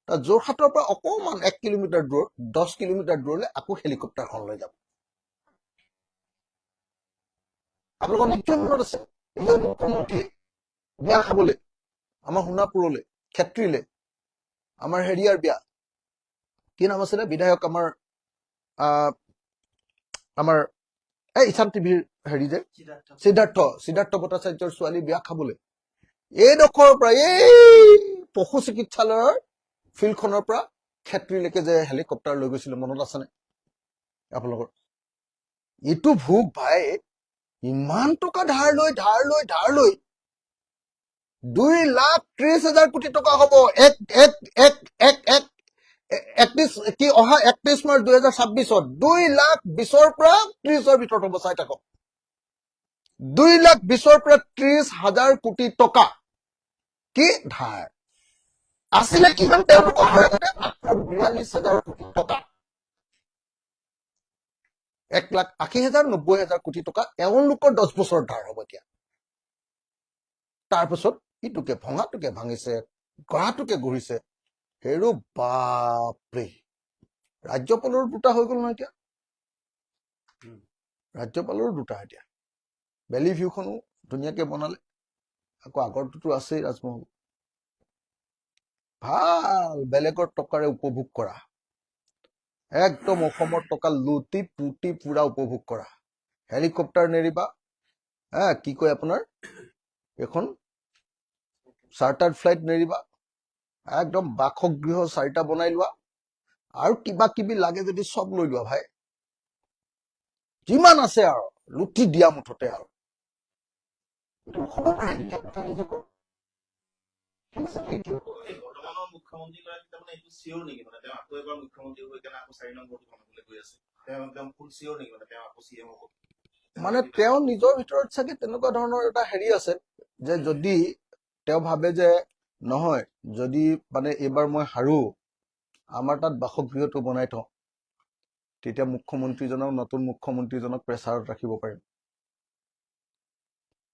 যোৰহাটৰ পৰা অকমান 1 কিলোমিটাৰ দূৰত, 10 কিলোমিটাৰ দূৰলৈ আকৌ হেলিকপ্টাৰখন লৈ যাব। আপোনালোকৰ নিশ্চয় মনত আছে, মুখ্যমন্ত্ৰী বিয়া খাবলৈ আমাৰ সোণাপুৰলৈ, ক্ষেত্ৰীলৈ, আমাৰ হেৰিয়াৰ বিয়া, কি নাম আছিলে বিধায়ক আমাৰ এই ইছান টিভিৰ হেৰি যে সিদ্ধাৰ্থ ভট্টাচাৰ্যৰ ছোৱালী বিয়া খাবলৈ এইডোখৰৰ পৰা এই পশু চিকিৎসালয়ৰ ফিল্ডখনৰ পৰা ক্ষেত্ৰীলৈকে যে হেলিকপ্টাৰ লৈ গৈছিলে, মনত আছেনে আপোনালোকৰ? এইটো ভোগ ভাই, ইমান টকা ধাৰ লৈ 2,30,000 কোটি টকা হ'ব। অহা 31 মাৰ্চ 2026 2,20,000 পৰা 30,000 ভিতৰত হ'ব। চাই থাকক, 2,20,000 পৰা 30,000 কোটি টকা কি ধাৰ আছিলে। কিমান তেওঁলোকৰ 42,000 কোটি টকা। 1,80,000 90,000 কোটি টকা এওঁলোকৰ 10 বছৰ ধাৰ হ'ব এতিয়া তাৰপিছত ইটোকে ভঙাটোকে ভাঙিছে গঢ়াটোকে গঢ়িছে হেৰু বাপৰে ৰাজ্যপালৰো দুটা হৈ গ'ল নহয় এতিয়া ৰাজ্যপালৰো দুটা এতিয়া ভেলি ভিউখনো ধুনীয়াকে বনালে আকৌ আগৰটোতো আছেই ৰাজমহল ভাল বেলেগৰ টকাৰে উপভোগ কৰা একদম অসমৰ টকা লুটি পুটি পুৰা উপভোগ কৰা হেলিকপ্টাৰ নেৰিবা কি কয় আপোনাৰ এখন চাৰ্টাৰ্ড ফ্লাইট নেৰিবা একদম বাসগৃহ 4টা বনাই লোৱা আৰু কিবা কিবি লাগে যদি সব লৈ লোৱা ভাই যিমান আছে আৰু লুটি দিয়া মুঠতে আৰু মানে তেওঁ নিজৰ ভিতৰত চাগে তেনেকুৱা ধৰণৰ এটা হেৰি আছে যে যদি তেওঁ ভাবে যে নহয় যদি মানে এইবাৰ মই হাৰো আমাৰ তাত বাসগৃহটো বনাই থওঁ তেতিয়া মুখ্যমন্ত্ৰীজনক নতুন মুখ্যমন্ত্ৰীজনক প্ৰেছাৰত ৰাখিব পাৰিম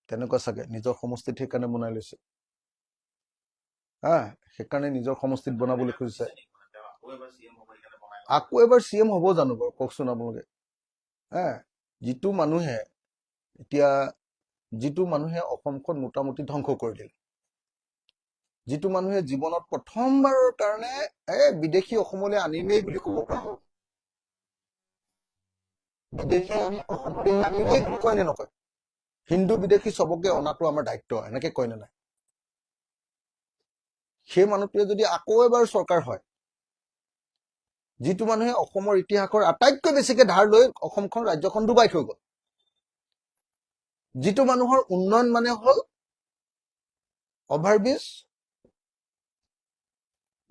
তেনেকুৱা চাগে নিজৰ সমষ্টিত সেইকাৰণে বনাই লৈছে সেইকাৰণে নিজৰ সমষ্টিত বনাবলৈ খুজিছে আকৌ এবাৰ CM হ'ব জানো বাৰু কওকচোন আপোনালোকে যিটো মানুহে এতিয়া যিটো মানুহে অসমখন মোটামুটি ধ্বংস কৰি দিল যিটো মানুহে জীৱনত প্ৰথমবাৰৰ কাৰণে বিদেশী অসমলৈ আনিমেই বুলি ক'ব পাৰো বিদেশী অসমলৈ আনিমেই কয় নে নকয় হিন্দু বিদেশী সবকে অনাটো আমাৰ দায়িত্ব এনেকে কয় নে নাই সেই মানুহটোৱে যদি আকৌ এবাৰ চৰকাৰ হয় যিটো মানুহে অসমৰ ইতিহাসৰ আটাইতকৈ বেছিকে ধাৰ লৈ অসমখন ৰাজ্যখন ডুবাই থৈ গ'ল যিটো মানুহৰ উন্নয়ন মানে হ'ল অভাৰব্ৰিজ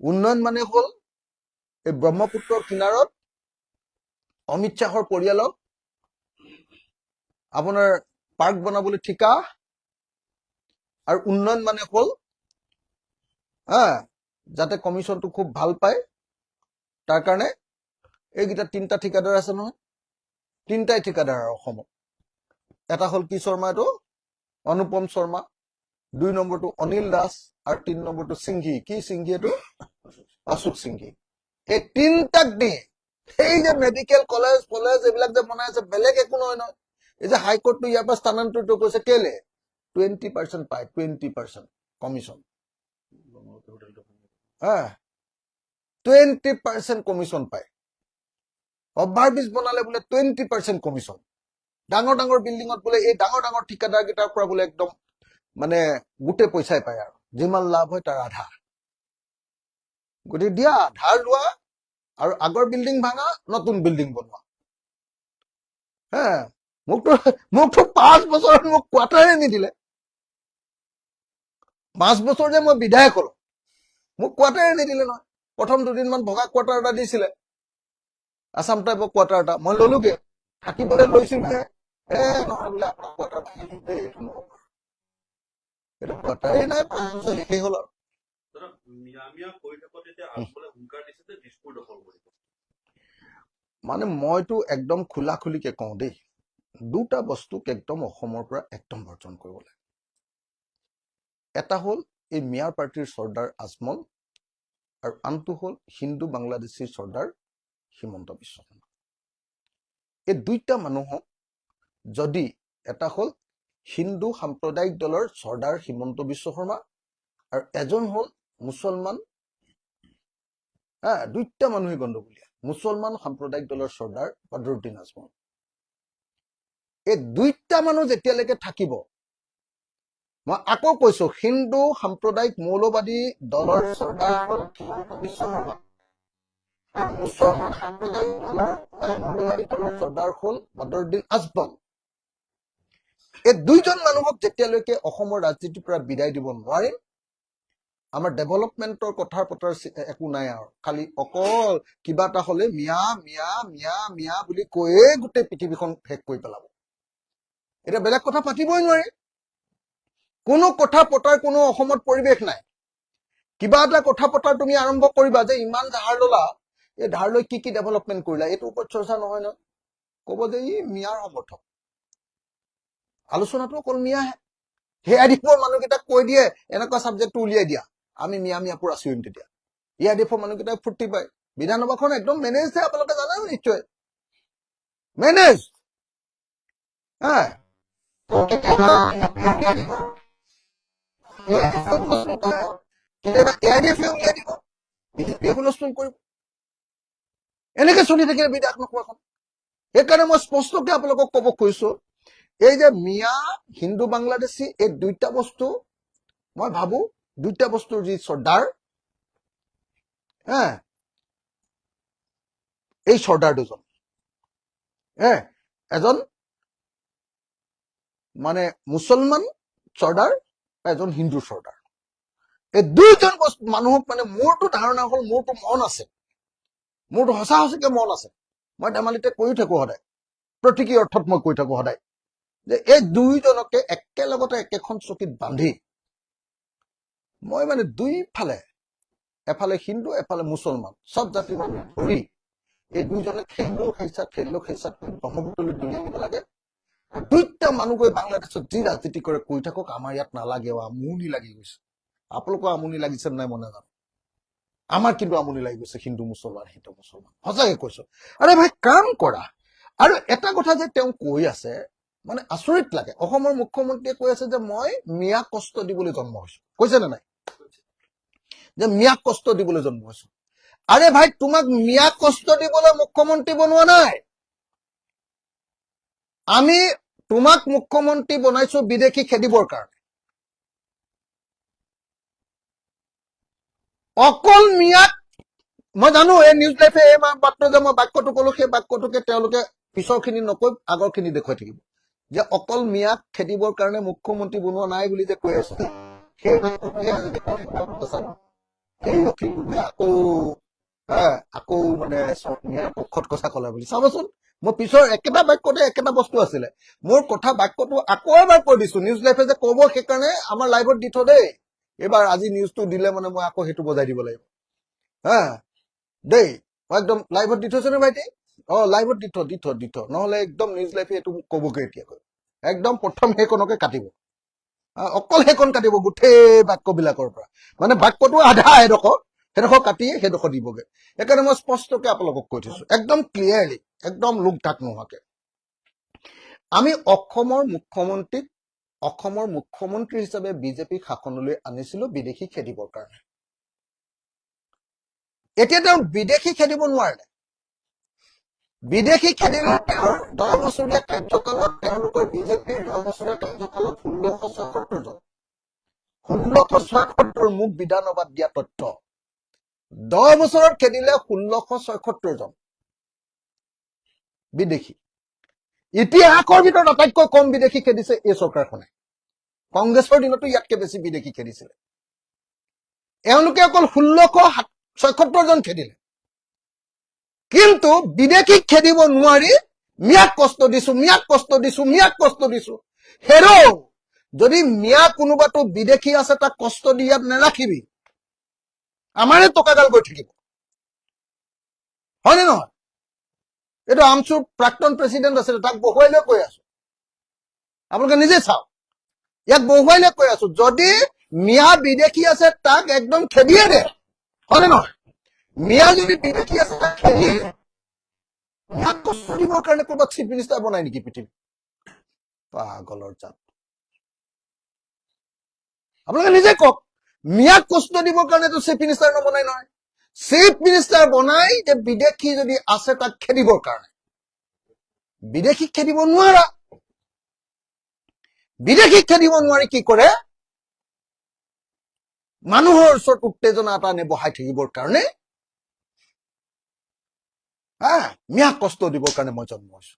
উন্নয়ন মানে হ'ল এই ব্ৰহ্মপুত্ৰৰ কিনাৰত অমিত শ্বাহৰ পৰিয়ালক আপোনাৰ পাৰ্ক বনাবলৈ ঠিকা আৰু উন্নয়ন মানে হ'ল যাতে কমিশনটো খুব ভাল পায় তাৰ কাৰণে এইকেইটা 3টা ঠিকাদাৰ আছে নহয় 3টাই ঠিকাদাৰ অসমত এটা হ'ল কি শৰ্মা এইটো অনুপম শৰ্মা 2 নম্বৰটো অনিল দাস আৰু 3 নম্বৰটো সিংঘি কি সিংঘি এইটো অশোক সিংঘি এই 3টাক দি এই যে মেডিকেল কলেজ এইবিলাক যে বনাই আছে বেলেগ একো নহয় নহয় এই যে হাইকোৰ্টটো ইয়াৰ পৰা স্থানান্তৰিত কৰিছে কেলে 20% পায় 20% কমিশন 20% কমিশন পায় অভাৰব্ৰিজ বনালে বোলে 20% কমিশন ডাঙৰ ডাঙৰ বিল্ডিঙত বোলে এই ডাঙৰ ডাঙৰ ঠিকাদাৰ কেইটাৰ পৰা বোলে একদম মানে গোটেই পইচাই পায় আৰু যিমান লাভ হয় তাৰ আধা গতিকে দিয়া ধাৰ লোৱা আৰু আগৰ বিল্ডিং ভাঙা নতুন বিল্ডিং বনোৱা মোকতো 5 বছৰত মোক কোৱাৰ্টাৰে নিদিলে 5 বছৰ যে মই বিধায়ক হলো মোক কোৱাৰ্টাৰে নিদিলে নহয় প্ৰথম 2 দিনমান ভগা কোৱাৰ্টাৰ এটা দিছিলে আসাম টাইপৰ কোৱাৰ্টাৰ এটা মই ললোগে থাকিবলৈ লৈছিলহে নহয় বোলে আপোনাৰ কোৱাৰ্টাৰ এইটো কোৱাৰ্টাৰে নাই শেষ হ'ল আৰু মানে মইতো একদম খোলা খুলিকে কওঁ দেই 2টা বস্তুক একদম অসমৰ পৰা একদম বৰ্জন কৰিব লাগে এটা হ'ল এই মিয়াৰ পাৰ্টিৰ চৰ্দাৰ আজমল আৰু আনটো হ'ল হিন্দু বাংলাদেশীৰ চৰ্দাৰ হিমন্ত বিশ্ব শৰ্মা এই 2টা মানুহক যদি এটা হ'ল হিন্দু সাম্প্ৰদায়িক দলৰ চৰ্দাৰ হিমন্ত বিশ্ব শৰ্মা আৰু এজন হ'ল মুছলমান 2টা মানুহে গণ্ডগোলীয়া মুছলমান সাম্প্ৰদায়িক দলৰ চৰ্দাৰ বদৰুদ্দিন আজমল এই 2টা মানুহ যেতিয়ালৈকে থাকিব মই আকৌ কৈছো হিন্দু সাম্প্ৰদায়িক মৌলবাদী দলৰ চৰ্দাৰ হ'ল হিমন্ত বিশ্ব শৰ্মা মুছলমান সাম্প্ৰদায়িক দলৰ চৰ্দাৰ হ'ল বদৰুদ্দিন আজমল এই 2জন মানুহক যেতিয়ালৈকে অসমৰ ৰাজনীতিৰ পৰা বিদায় দিব নোৱাৰিম আমাৰ ডেভেলপমেন্টৰ কথা পতাৰ একো নাই আৰু খালি অকল কিবা এটা হলে মিয়া মিয়া মিয়া মিয়া বুলি কৈয়ে গোটেই পৃথিৱীখন শেষ কৰি পেলাব এটা বেলেগ কথা পাতিবই নোৱাৰি কোনো কথা পতাৰ কোনো অসমত পৰিৱেশ নাই কিবা এটা কথা পতাৰ তুমি আৰম্ভ কৰিবা যে ইমান ধাৰ ললা এই ধাৰ লৈ কি ডেভেলপমেন্ট কৰিলা এইটোৰ ওপৰত চৰ্চা নহয় ন ক'ব যে ই মিয়াৰ সমৰ্থক। আলোচনাটো অকল মিয়াহে। সেই আইডিএফৰ মানুহকেইটাক কৈ দিয়ে এনেকুৱা ছাবজেক্টটো উলিয়াই দিয়া, আমি মিয়া মিয়াপুৰ আছিম তেতিয়া। এই আইডিএফৰ মানুহকেইটাই ফূৰ্তি পায়। বিধানসভাখন একদম মেনেজহে, আপোনালোকে জানে নিশ্চয়, মেনেজ। এনেকে চলি থাকিলে বিধানসভাখন। সেইকাৰণে মই স্পষ্টকে আপোনালোকক ক'ব খুজিছো, এই যে মিয়া হিন্দু বাংলাদেশী এই দুইটা বস্তু, মই ভাবো দুইটা বস্তুৰ যি চৰ্দাৰ, এই চৰ্দাৰ দুজন, এজন মানে মুছলমান চৰ্দাৰ, এজন হিন্দু চৰ্দাৰ। এই দুইজন মানুহক মানে মোৰতো ধাৰণা হ'ল, মোৰতো মন আছে, মোৰতো সঁচা সঁচিকে মন আছে, মই ধেমালিতে কৈ থাকো সদায়, প্ৰতীকী অৰ্থত মই কৈ থাকো সদায়, যে এই দুইজনকে একেলগতে একেখন চকীত বান্ধি মই মানে দুইফালে, এফালে হিন্দু এফালে মুছলমান, চব জাতিৰ মানুহ ধৰি এই দুইজনে খেলিলেও খেইচাত ব্ৰহ্মপুত্ৰলৈ তুলি আনিব লাগে। দুইটা মানুহ গৈ বাংলাদেশত যি ৰাজনীতি কৰে কৈ থাকক, আমাৰ ইয়াত নালাগে, আমনি লাগি গৈছে। আপোনালোকৰ আমনি লাগিছে নাই মই নাজানো, আমাৰ কিন্তু আমনি লাগি গৈছে হিন্দু মুছলমান। সঁচাকে কৈছো, আৰে ভাই কাম কৰা। আৰু এটা কথা যে তেওঁ কৈ আছে, মানে আচৰিত লাগে, অসমৰ মুখ্যমন্ত্ৰীয়ে কৈ আছে যে মই মিয়াক কষ্ট দিবলৈ জন্ম হৈছো। কৈছে নে নাই যে মিয়াক কষ্ট দিবলৈ জন্ম হৈছো? আৰে ভাই, তোমাক মিয়াক কষ্ট দিবলৈ মুখ্যমন্ত্ৰী বনোৱা নাই, আমি তোমাক মুখ্যমন্ত্ৰী বনাইছো বিদেশী খেদিবৰ কাৰণে। অকল মিয়াক, মই জানো এই নিউজ লাইফে এই মাত্ৰ যে মই বাক্যটো কলো, সেই বাক্যটোকে তেওঁলোকে পিছৰখিনি নকৈ আগৰখিনি দেখুৱাই থাকিব, যে অকল মিয়াক খেদিবৰ কাৰণে মুখ্যমন্ত্ৰী বনোৱা নাই বুলি যে কৈ আছে। আকৌ মানে পক্ষত কথা কলে বুলি চাবচোন। মই পিছৰ একেটা বাক্যতে একেটা বস্তু আছিলে, মোৰ কথা বাক্যটো আকৌ এবাৰ কৈ দিছো, নিউজ লাইফে যে কব সেইকাৰণে আমাৰ লাইভত দি থ দেই। এইবাৰ আজি নিউজটো দিলে মানে মই আকৌ সেইটো বজাই দিব লাগিব দেই। মই একদম লাইভত দি থৈছো নে ভাইটি? লাইভত দি থ, নহলে একদম নিউজ লাইফে এইটো কবগে এতিয়াকৈ, একদম প্ৰথম সেইকণকে কাটিব, অকল সেইকণ কাটিব গোটেই বাক্যবিলাকৰ পৰা, মানে বাক্যটো আধা সেইডোখৰ কাটি সেইডোখৰ দিবগে। সেইকাৰণে মই স্পষ্টকে আপোনালোকক কৈ থৈছো, একদম ক্লিয়াৰলি, একদম লোক ঢাক নোহোৱাকে। আমি অসমৰ মুখ্যমন্ত্ৰী হিচাপে বিজেপিক শাসনলৈ আনিছিলো বিদেশী খেদিবৰ কাৰণে। এতিয়া তেওঁ বিদেশী খেদিব নোৱাৰে। বিদেশী খেদিলে তেওঁৰ 10 বছৰীয়া কাৰ্যকালত, তেওঁলোকৰ বিজেপিৰ 10 বছৰীয়া কাৰ্যকালত 1676 মোক বিধানসভাত দিয়া তথ্য, 10 বছৰত খেদিলে 1676 জন বিদেশী। ইতিহাসৰ ভিতৰত আটাইতকৈ কম বিদেশী খেদিছে এই চৰকাৰখনে। কংগ্ৰেছৰ দিনতো ইয়াতকে বেছি বিদেশী খেদিছিলে। এওঁলোকে অকল 1676 জন খেদিলে, কিন্তু বিদেশীক খেদিব নোৱাৰি মিয়াক কষ্ট দিছো। হেৰো, যদি মিয়া কোনোবাটো বিদেশী আছে তাক কষ্ট দি ইয়াত নাৰাখিবি, আমাৰে টকাগাল গৈ থাকিব, হয়নে নহয়? এইটো আমচুৰ প্ৰাক্তন প্ৰেচিডেণ্ট আছিলে, তাক বহুৱাই লৈ কৈ আছো, আপোনালোকে নিজে চাওক, ইয়াক বহুৱাই লৈ কৈ আছো, যদি মিয়া বিদেশী আছে তাক একদম খেদিয়ে দে, হয়নে নহয়? মিয়া যদি বিদেশী আছে তাক খেদিয়ে দে। মিয়াক কষ্ট দিবৰ কাৰণে ক'ৰবাত চিফ মিনিষ্টাৰ বনাই নেকি পৃথিৱী? পাগলৰ জাত। আপোনালোকে নিজে কওক, মিয়াক কষ্ট দিবৰ কাৰণেতো চিফ মিনিষ্টাৰ নবনাই নহয়। চিফ মিনিষ্টাৰ বনাই যে বিদেশী যদি আছে তাক খেদিবৰ কাৰণে। বিদেশীক খেদিব নোৱাৰা। বিদেশীক খেদিব নোৱাৰি কি কৰে? মানুহৰ ওচৰত উত্তেজনা এটা বহাই থাকিবৰ কাৰণে, মিয়াক কষ্ট দিবৰ কাৰণে মই জন্ম হৈছো।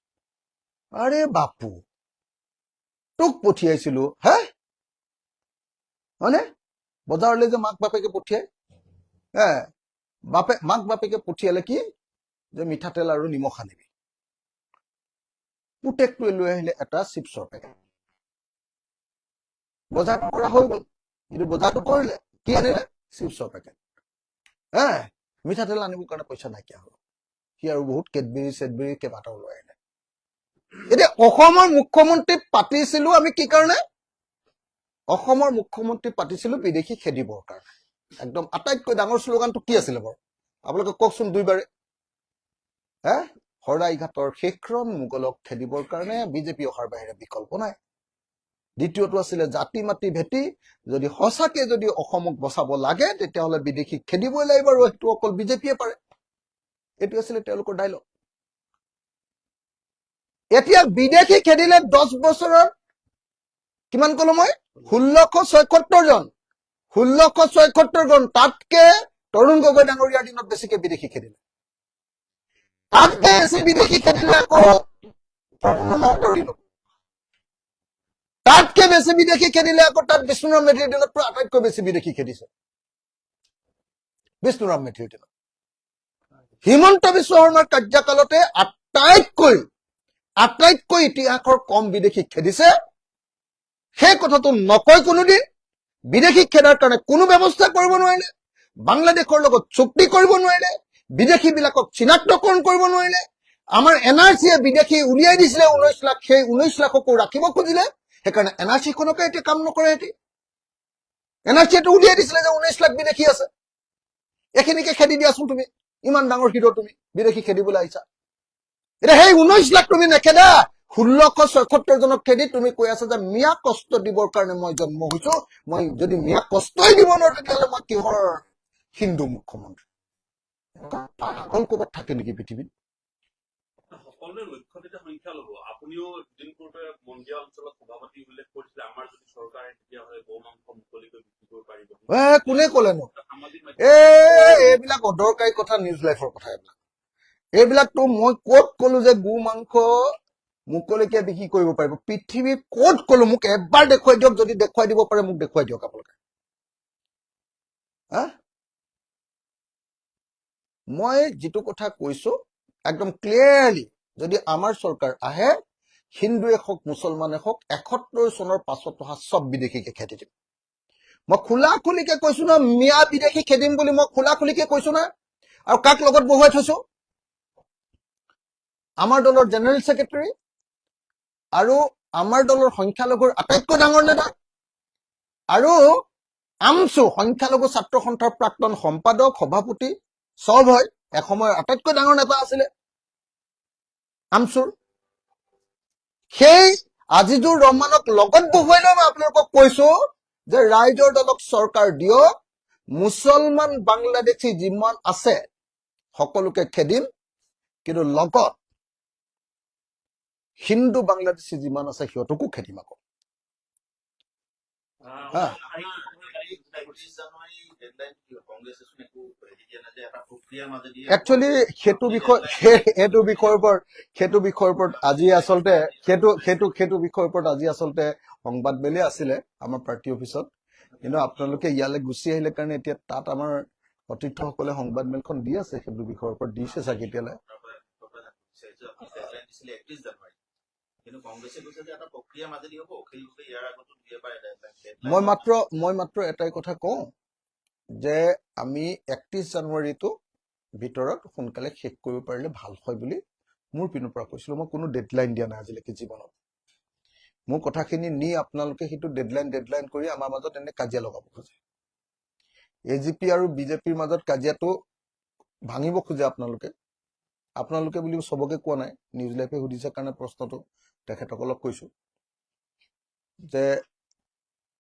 আৰে বাপু, তোক পঠিয়াইছিলো হয়নে? বজাৰলৈ যে মাক বাপেকে পঠিয়াই, মাক বাপেকে পঠিয়ালে কি যে মিঠাতেল আৰু নিমখ আনিবি, পুতেকটোৱে লৈ আহিলে এটা চিপছৰ পেকেট। বজাৰটো কৰা হৈ গল, কিন্তু বজাৰটো কৰিলে কি আনিলে? চিপছৰ পেকেট। মিঠাতেল আনিবৰ কাৰণে পইচা নাইকিয়া হল, সি আৰু বহুত কেডবেৰী চেডবেৰী কেইবাটাও লৈ আহিলে। এতিয়া অসমৰ মুখ্যমন্ত্ৰী পাতিছিলো আমি কি কাৰণে? অসমৰ মুখ্যমন্ত্ৰী পাতিছিলো বিদেশী খেদিবৰ কাৰণে। একদম আটাইতকৈ ডাঙৰ শ্লোগানটো কি আছিলে বাৰু আপোনালোকে কওকচোন দুইবাৰে? শৰাইঘাটৰ শেষৰণ মোগলক খেদিবৰ কাৰণে বিজেপি অহাৰ বাহিৰে বিকল্প নাই। দ্বিতীয়টো আছিলে জাতি মাতি ভেটি যদি সঁচাকে যদি অসমক বচাব লাগে তেতিয়াহ'লে বিদেশীক খেদিবই লাগিব আৰু সেইটো অকল বিজেপিয়ে পাৰে। এইটো আছিলে তেওঁলোকৰ ডাইলগ। এতিয়া বিদেশী খেদিলে 10 বছৰত কিমান কলো মই? 1676 জন। 1676 জন। তাতকে তৰুণ গগৈ ডাঙৰীয়াৰ দিনত বেছিকে বিদেশী খেদিলে। তাতকে বেছি বিদেশী খেদিলে আকৌ তাতকে বেছি বিদেশী খেদিলে আকৌ তাত বিষ্ণুৰাম মেধিৰ দিনত আটাইতকৈ বেছি বিদেশী খেদিছে বিষ্ণুৰাম মেধিৰ দিনত। হিমন্ত বিশ্ব শৰ্মাৰ কাৰ্যকালতে আটাইতকৈ ইতিহাসৰ কম বিদেশী খেদিছে। সেই কথাটো নকয় কোনোদিন। বিদেশী খেদাৰ কাৰণে কোনো ব্যৱস্থা কৰিব নোৱাৰিলে, বাংলাদেশৰ লগত চুক্তি কৰিব নোৱাৰিলে, বিদেশী বিলাকক চিনাক্তকৰণ কৰিব নোৱাৰিলে। আমাৰ NRCয়ে বিদেশী উলিয়াই দিছিলে 19 লাখ, সেই 19 লাখকো ৰাখিব খুজিলে। সেইকাৰণে NRC খনকে এতিয়া কাম নকৰে। এটি NRCয়েটো উলিয়াই দিছিলে যে 19 লাখ বিদেশী আছে, এইখিনিকে খেদি দিয়াচোন তুমি। ইমান ডাঙৰ হিৰো তুমি, বিদেশী খেদিবলৈ আহিছা। এতিয়া সেই 19 লাখ তুমি নেখেদা, 1676 জনক খেদি তুমি কৈ আছা যে মিয়া কষ্ট দিবৰ কাৰণে মই জন্ম হৈছো। মই যদি মিয়া কষ্টই দিব নোৱাৰো তেতিয়াহ'লে মই কিহৰ হিন্দু মুখ্যমন্ত্ৰী? পাগল ক'ৰবাত থাকে নেকি পৃথিৱীত? সকলোৰে লক্ষ্য তেতিয়া সংখ্যা ল'ব। আপুনিও দিন পূৰ্বে মন্দিয়া অঞ্চলত সভাপতি উল্লেখ কৰিছিলে, আমাৰ যদি চৰকাৰে তেতিয়াহ'লে গৌ মাংস মুকলিকৈ বিক্ৰী কৰিব পাৰিব। কোনে ক'লেনো? এইবিলাক অদৰকাৰী কথা, নিউজ লাইফৰ কথা এইবিলাক। এইবিলাকতো মই ক'ত ক'লো যে গো মাংস মুকলিকে বিক্ৰী কৰিব পাৰিব? পৃথিৱীত ক'ত ক'লো? মোক এবাৰ দেখুৱাই দিয়ক। যদি দেখুৱাই দিব পাৰে মোক দেখুৱাই দিয়ক আপোনালোকে। মই যিটো কথা কৈছো একদম ক্লিয়াৰলি, যদি আমাৰ চৰকাৰ আহে, হিন্দুৱে হওক মুছলমানে হওক 71 চনৰ পাছত অহা চব বিদেশীকে খেদি দিম। মই খোলা খুলিকে কৈছো না, মিয়া বিদেশী খেদিম বুলি মই খোলা খুলিকে কৈছো না। আৰু কাক লগত বহুৱাই থৈছো? আমাৰ দলৰ জেনেৰেল ছেক্ৰেটাৰী আৰু আমাৰ দলৰ সংখ্যালঘুৰ আটাইতকৈ ডাঙৰ নেতা আৰু আমছু সংখ্যালঘু ছাত্ৰ সন্থাৰ প্ৰাক্তন সম্পাদক, সভাপতি চব হয়। এসময়ৰ আটাইতকৈ ডাঙৰ নেতা আছিলে আমছুৰ। সেই আজিজুৰ ৰহমানক লগত বহুৱাই লৈ মই আপোনালোকক কৈছো যে ৰাইজৰ দলক চৰকাৰ দিয়ক, মুছলমান বাংলাদেশী যিমান আছে সকলোকে খেদিম, কিন্তু লগত হিন্দু বাংলাদেশী যিমান আছে সিহঁতকো খেদিম আকৌ। একচুৱেলি সেইটো বিষয়ৰ ওপৰত আজি আচলতে সংবাদ মেলে আছিলে আমাৰ পাৰ্টি অফিচত, কিন্তু আপোনালোকে ইয়ালৈ গুচি আহিলে কাৰণে এতিয়া তাত আমাৰ সতীৰ্থসকলে সংবাদ মেলখন দি আছে। সেইটো বিষয়ৰ ওপৰত দিছে চাগে এতিয়ালৈ। মই মাত্ৰ এটাই কথা কওঁ যে আমি 31 জানুৱাৰীটো ভিতৰত সোনকালে শেষ কৰিব পাৰিলে ভাল হয় বুলি মোৰ পিনৰ পৰা কৈছিলো। মই কোনো ডেডলাইন দিয়া নাই আজিলৈকে জীৱনত। মোৰ কথাখিনি নি আপোনালোকে সেইটো ডেডলাইন কৰি আমাৰ মাজত এনে কাজিয়া লগাব খোজে। AGP আৰু বিজেপিৰ মাজত কাজিয়াটো ভাঙিব খোজে আপোনালোকে বুলি চবকে কোৱা নাই, নিউজ লাইফে সুধিছে কাৰণে প্ৰশ্নটো তেখেতসকলক কৈছো যে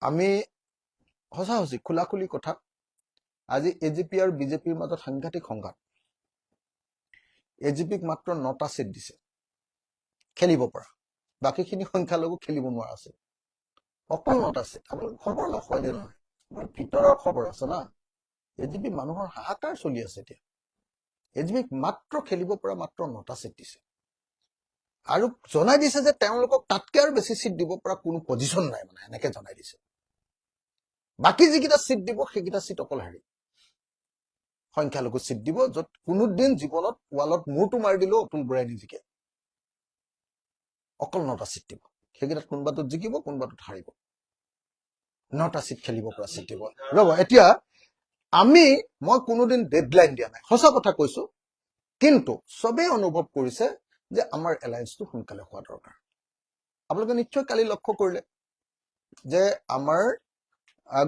আমি সঁচা খোলাখুলি কথা। আজি AGP আৰু বিজেপিৰ মাজত সাংঘাতিক সংঘাত। AGPক মাত্ৰ 9টা চিট দিছে খেলিব পৰা, বাকীখিনি সংখ্যালঘু খেলিব নোৱাৰা আছে। অকল 9টা চিট। খবৰ নকয় দে নহয়, ভিতৰৰ খবৰ আছে না। AGP মানুহৰ হাহাকাৰ চলি আছে এতিয়া। AGPক মাত্ৰ খেলিব পৰা মাত্ৰ 9টা চিট দিছে আৰু জনাই দিছে যে তেওঁলোকক তাতকে আৰু বেছি চিট দিব পৰা কোনো পজিশ্যন নাই, মানে এনেকে জনাই দিছে। বাকী যিকেইটা চিট দিব সেইকেইটা চিট অকল সংখ্যালঘু চিট দিব, য'ত কোনোদিন জীৱনত ৱালত মূৰটো মাৰি দিলেও অতুল বৰাই নিজিকে। অকল 9টা চিট দিব, সেইকেইটাত কোনোবাটোত জিকিব কোনোবাটোত হাৰিব। 9টা চিট খেলিব পৰা চিট দিব। ৰ'ব, এতিয়া মই কোনোদিন ডেডলাইন দিয়া নাই, সঁচা কথা কৈছো। কিন্তু চবেই অনুভৱ কৰিছে যে আমাৰ এলায়েন্সটো সোনকালে হোৱা দৰকাৰ। আপোনালোকে নিশ্চয় কালি লক্ষ্য কৰিলে যে আমাৰ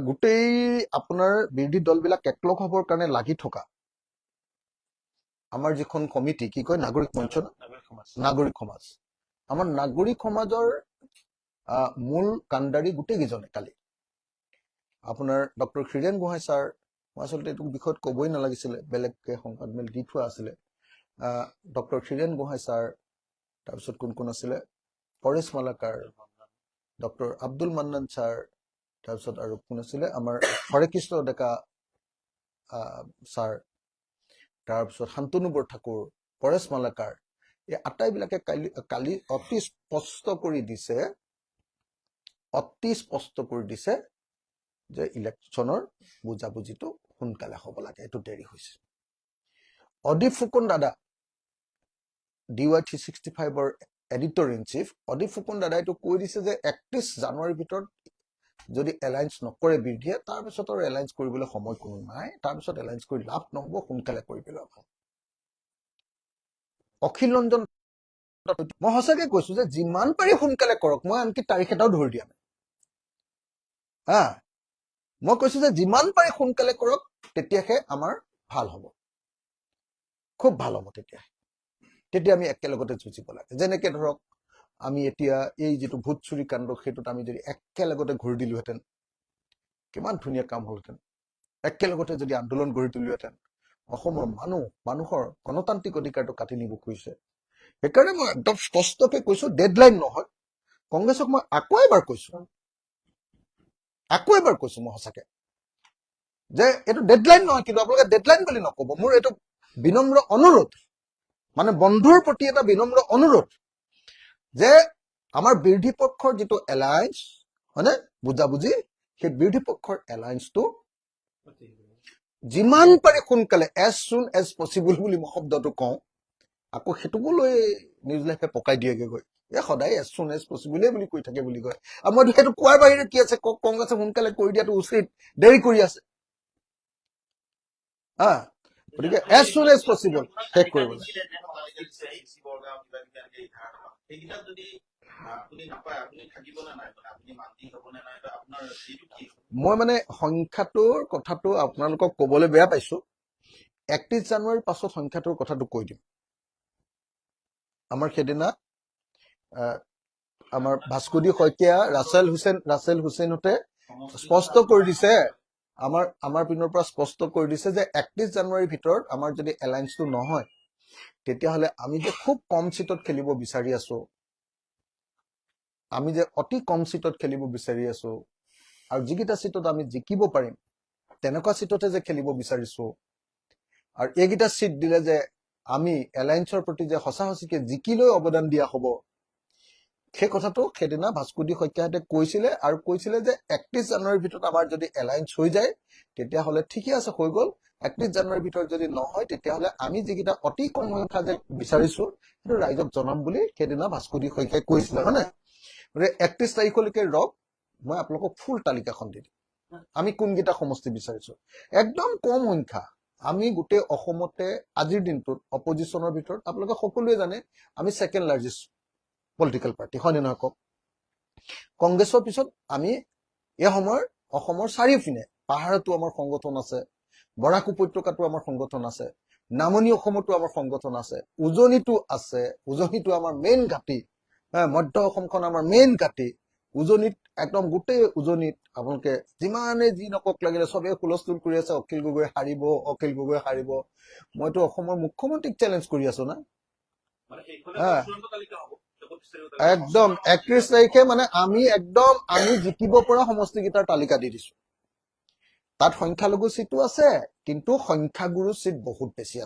গোটেই আপোনাৰ বিৰোধী দলবিলাক একলগ হ'বৰ কাৰণে লাগি থকা আমাৰ যিখন কমিটি কি কয় নাগৰিক মঞ্চ নাগৰিক সমাজ আমাৰ নাগৰিক সমাজৰ মূল কাণ্ডাৰী গোটেইকেইজনে কালি আপোনাৰ ডক্টৰ হীৰেণ গোহাঁই ছাৰ মই আচলতে এইটো বিষয়ত ক'বই নালাগিছিলে বেলেগকে সংবাদমেল দি থোৱা আছিলে ডক্টৰ হীৰেণ গোহাঁই ছাৰ তাৰপিছত কোন আছিলে পৰেশ মালাকাৰ ডক্টৰ আব্দুল মান্নান ছাৰ তাৰপিছত আৰু কোন আছিলে আমাৰ হৰেকৃষ্ণ ডেকা ছাৰ তাৰপিছত শান্তনু বৰঠাকুৰ পৰেশ মালাকাৰ এই আটাইবিলাকে কালি অতি স্পষ্ট কৰি দিছে যে ইলেকশ্যনৰ বুজাবুজিটো সোনকালে হ'ব লাগে এইটো দেৰি হৈছে অদীপ ফুকন দাদা DY 365ৰ editor in chief Adeep Phukan দাদাই এইটো কৈ দিছে যে 31 জানুৱাৰীৰ ভিতৰত যদি এলায়েন্স নকৰে বিৰোধীয়ে তাৰপিছত আৰু এলায়েন্স কৰিবলৈ সময় কোনো নাই তাৰপিছত এলায়েন্স কৰি লাভ নহ'ব সোনকালে কৰি পেলোৱা ভাল অখিল ৰঞ্জন মই সঁচাকে কৈছো যে যিমান পাৰি সোনকালে কৰক মই আনকি তাৰিখ এটাও ধৰি দিয়া নাই মই কৈছো যে যিমান পাৰি সোনকালে কৰক তেতিয়াহে আমাৰ ভাল হ'ব খুব ভাল হ'ব তেতিয়া আমি একেলগতে যুঁজিব লাগে যেনেকে ধৰক আমি এতিয়া এই যিটো ভোট চুৰি কাণ্ড সেইটোত আমি যদি একেলগতে ঘূৰি দিলোহেঁতেন কিমান ধুনীয়া কাম হ'লহেঁতেন একেলগতে যদি আন্দোলন গঢ়ি তুলিলোহেঁতেন অসমৰ মানুহৰ গণতান্ত্ৰিক অধিকাৰটো কাটি নিব খুজিছে সেইকাৰণে মই একদম স্পষ্টকে কৈছো ডেডলাইন নহয় কংগ্ৰেছক মই আকৌ এবাৰ কৈছো মই সঁচাকে যে এইটো ডেডলাইন নহয় কিন্তু আপোনালোকে ডেডলাইন বুলি নকব মোৰ এইটো বিনম্ৰ অনুৰোধ মানে বন্ধুৰ প্ৰতি এটা বিনম্ৰ অনুৰোধ যে আমাৰ বিৰোধী পক্ষৰ যিটো এলায়েন্স হয়নে বুজাবুজি সেই বিৰোধী পক্ষৰ এলায়েন্সটো যিমান পাৰি সোনকালে এজ চুন এজ পচিবল বুলি মই শব্দটো কওঁ আকৌ সেইটোকো লৈ নিউজ লাইফে পকাই দিয়েগে গৈ সদায় এজ চুন এজ পচিবলে বুলি কৈ থাকে বুলি কয় আৰু মই সেইটো কোৱাৰ বাহিৰে কি আছে কংগ্ৰেছে সোনকালে কৰি দিয়াটো উচিত দেৰি কৰি আছে গতিকে এজ চুন এজ পচিবল শেষ কৰিব মই মানে সংখ্যাটোৰ কথাটো আপোনালোকক ক'বলৈ বেয়া পাইছো 31 জানুৱাৰীৰ পাছত সংখ্যাটোৰ কথাটো কৈ দিম আমাৰ সেইদিনা আমাৰ ভাস্কুদি শইকীয়া ৰাছেল হুছেইনহঁতে স্পষ্ট কৰি দিছে আমাৰ পিনৰ পৰা স্পষ্ট কৰি দিছে যে 31 জানুৱাৰীৰ ভিতৰত আমাৰ যদি এলায়েন্সটো নহয় তেতিয়াহ'লে আমি যে খুব কম চিটত খেলিব বিচাৰি আছো আমি যে অতি কম চিটত খেলিব বিচাৰি আছো আৰু যিকেইটা চিটত আমি জিকিব পাৰিম তেনেকুৱা চিটতে যে খেলিব বিচাৰিছো আৰু এইকেইটা চিট দিলে যে আমি এলায়েন্সৰ প্ৰতি যে সঁচাসঁচিকে জিকিলৈ অৱদান দিয়া হ'ব সেই কথাটো সেইদিনা ভাস্কুদি শইকীয়াহঁতে কৈছিলে যে 31 জানুৱাৰীৰ ভিতৰত আমাৰ যদি এলায়েন্স হৈ যায় তেতিয়াহ'লে ঠিকে আছে হৈ গ'ল 31 জানুৱাৰীৰ ভিতৰত যদি নহয় তেতিয়াহ'লে আমি যিকেইটা অতি কম সংখ্যা যে বিচাৰিছো সেইটো ৰাইজক জনাম বুলি সেইদিনা ভাস্কুদি শইকীয়াই কৈছিলে হয়নে 31 তাৰিখলৈকে ৰওক মই আপোনালোকক ফুল তালিকাখন দি দিম আমি কোনকেইটা সমষ্টি বিচাৰিছো একদম কম সংখ্যা আমি গোটেই অসমতে আজিৰ দিনটোত অপজিশ্যনৰ ভিতৰত আপোনালোকে সকলোৱে জানে আমি ছেকেণ্ড লাৰ্জেষ্ট পলিটিকেল পাৰ্টি হয়নে নহয় কওক কংগ্ৰেছৰ পিছত আমি এই সময়ৰ অসমৰ চাৰিওপিনে পাহাৰতো আমাৰ সংগঠন আছে বৰাক উপত্যকাতো আমাৰ সংগঠন আছে নামনি অসমতো আমাৰ সংগঠন আছে উজনিতো আমাৰ মেইন ঘাটি মধ্য অসমখন আমাৰ মেইন ঘাটি উজনিত একদম গোটেই উজনিত আপোনালোকে যিমানে যি নকক লাগিলে চবেই হুলস্থুল কৰি আছে অখিল গগৈ হাৰিব মইতো অসমৰ মুখ্যমন্ত্ৰীক চেলেঞ্জ কৰি আছো না একদম 31 তাৰিখে মানে আমি জিকিব পৰা সমষ্টিকেইটাৰ তালিকা দি দিছো তাত সংখ্যালঘু চিটো আছে কিন্তু সংখ্যাগুৰু চিট বহুত বেছি আছে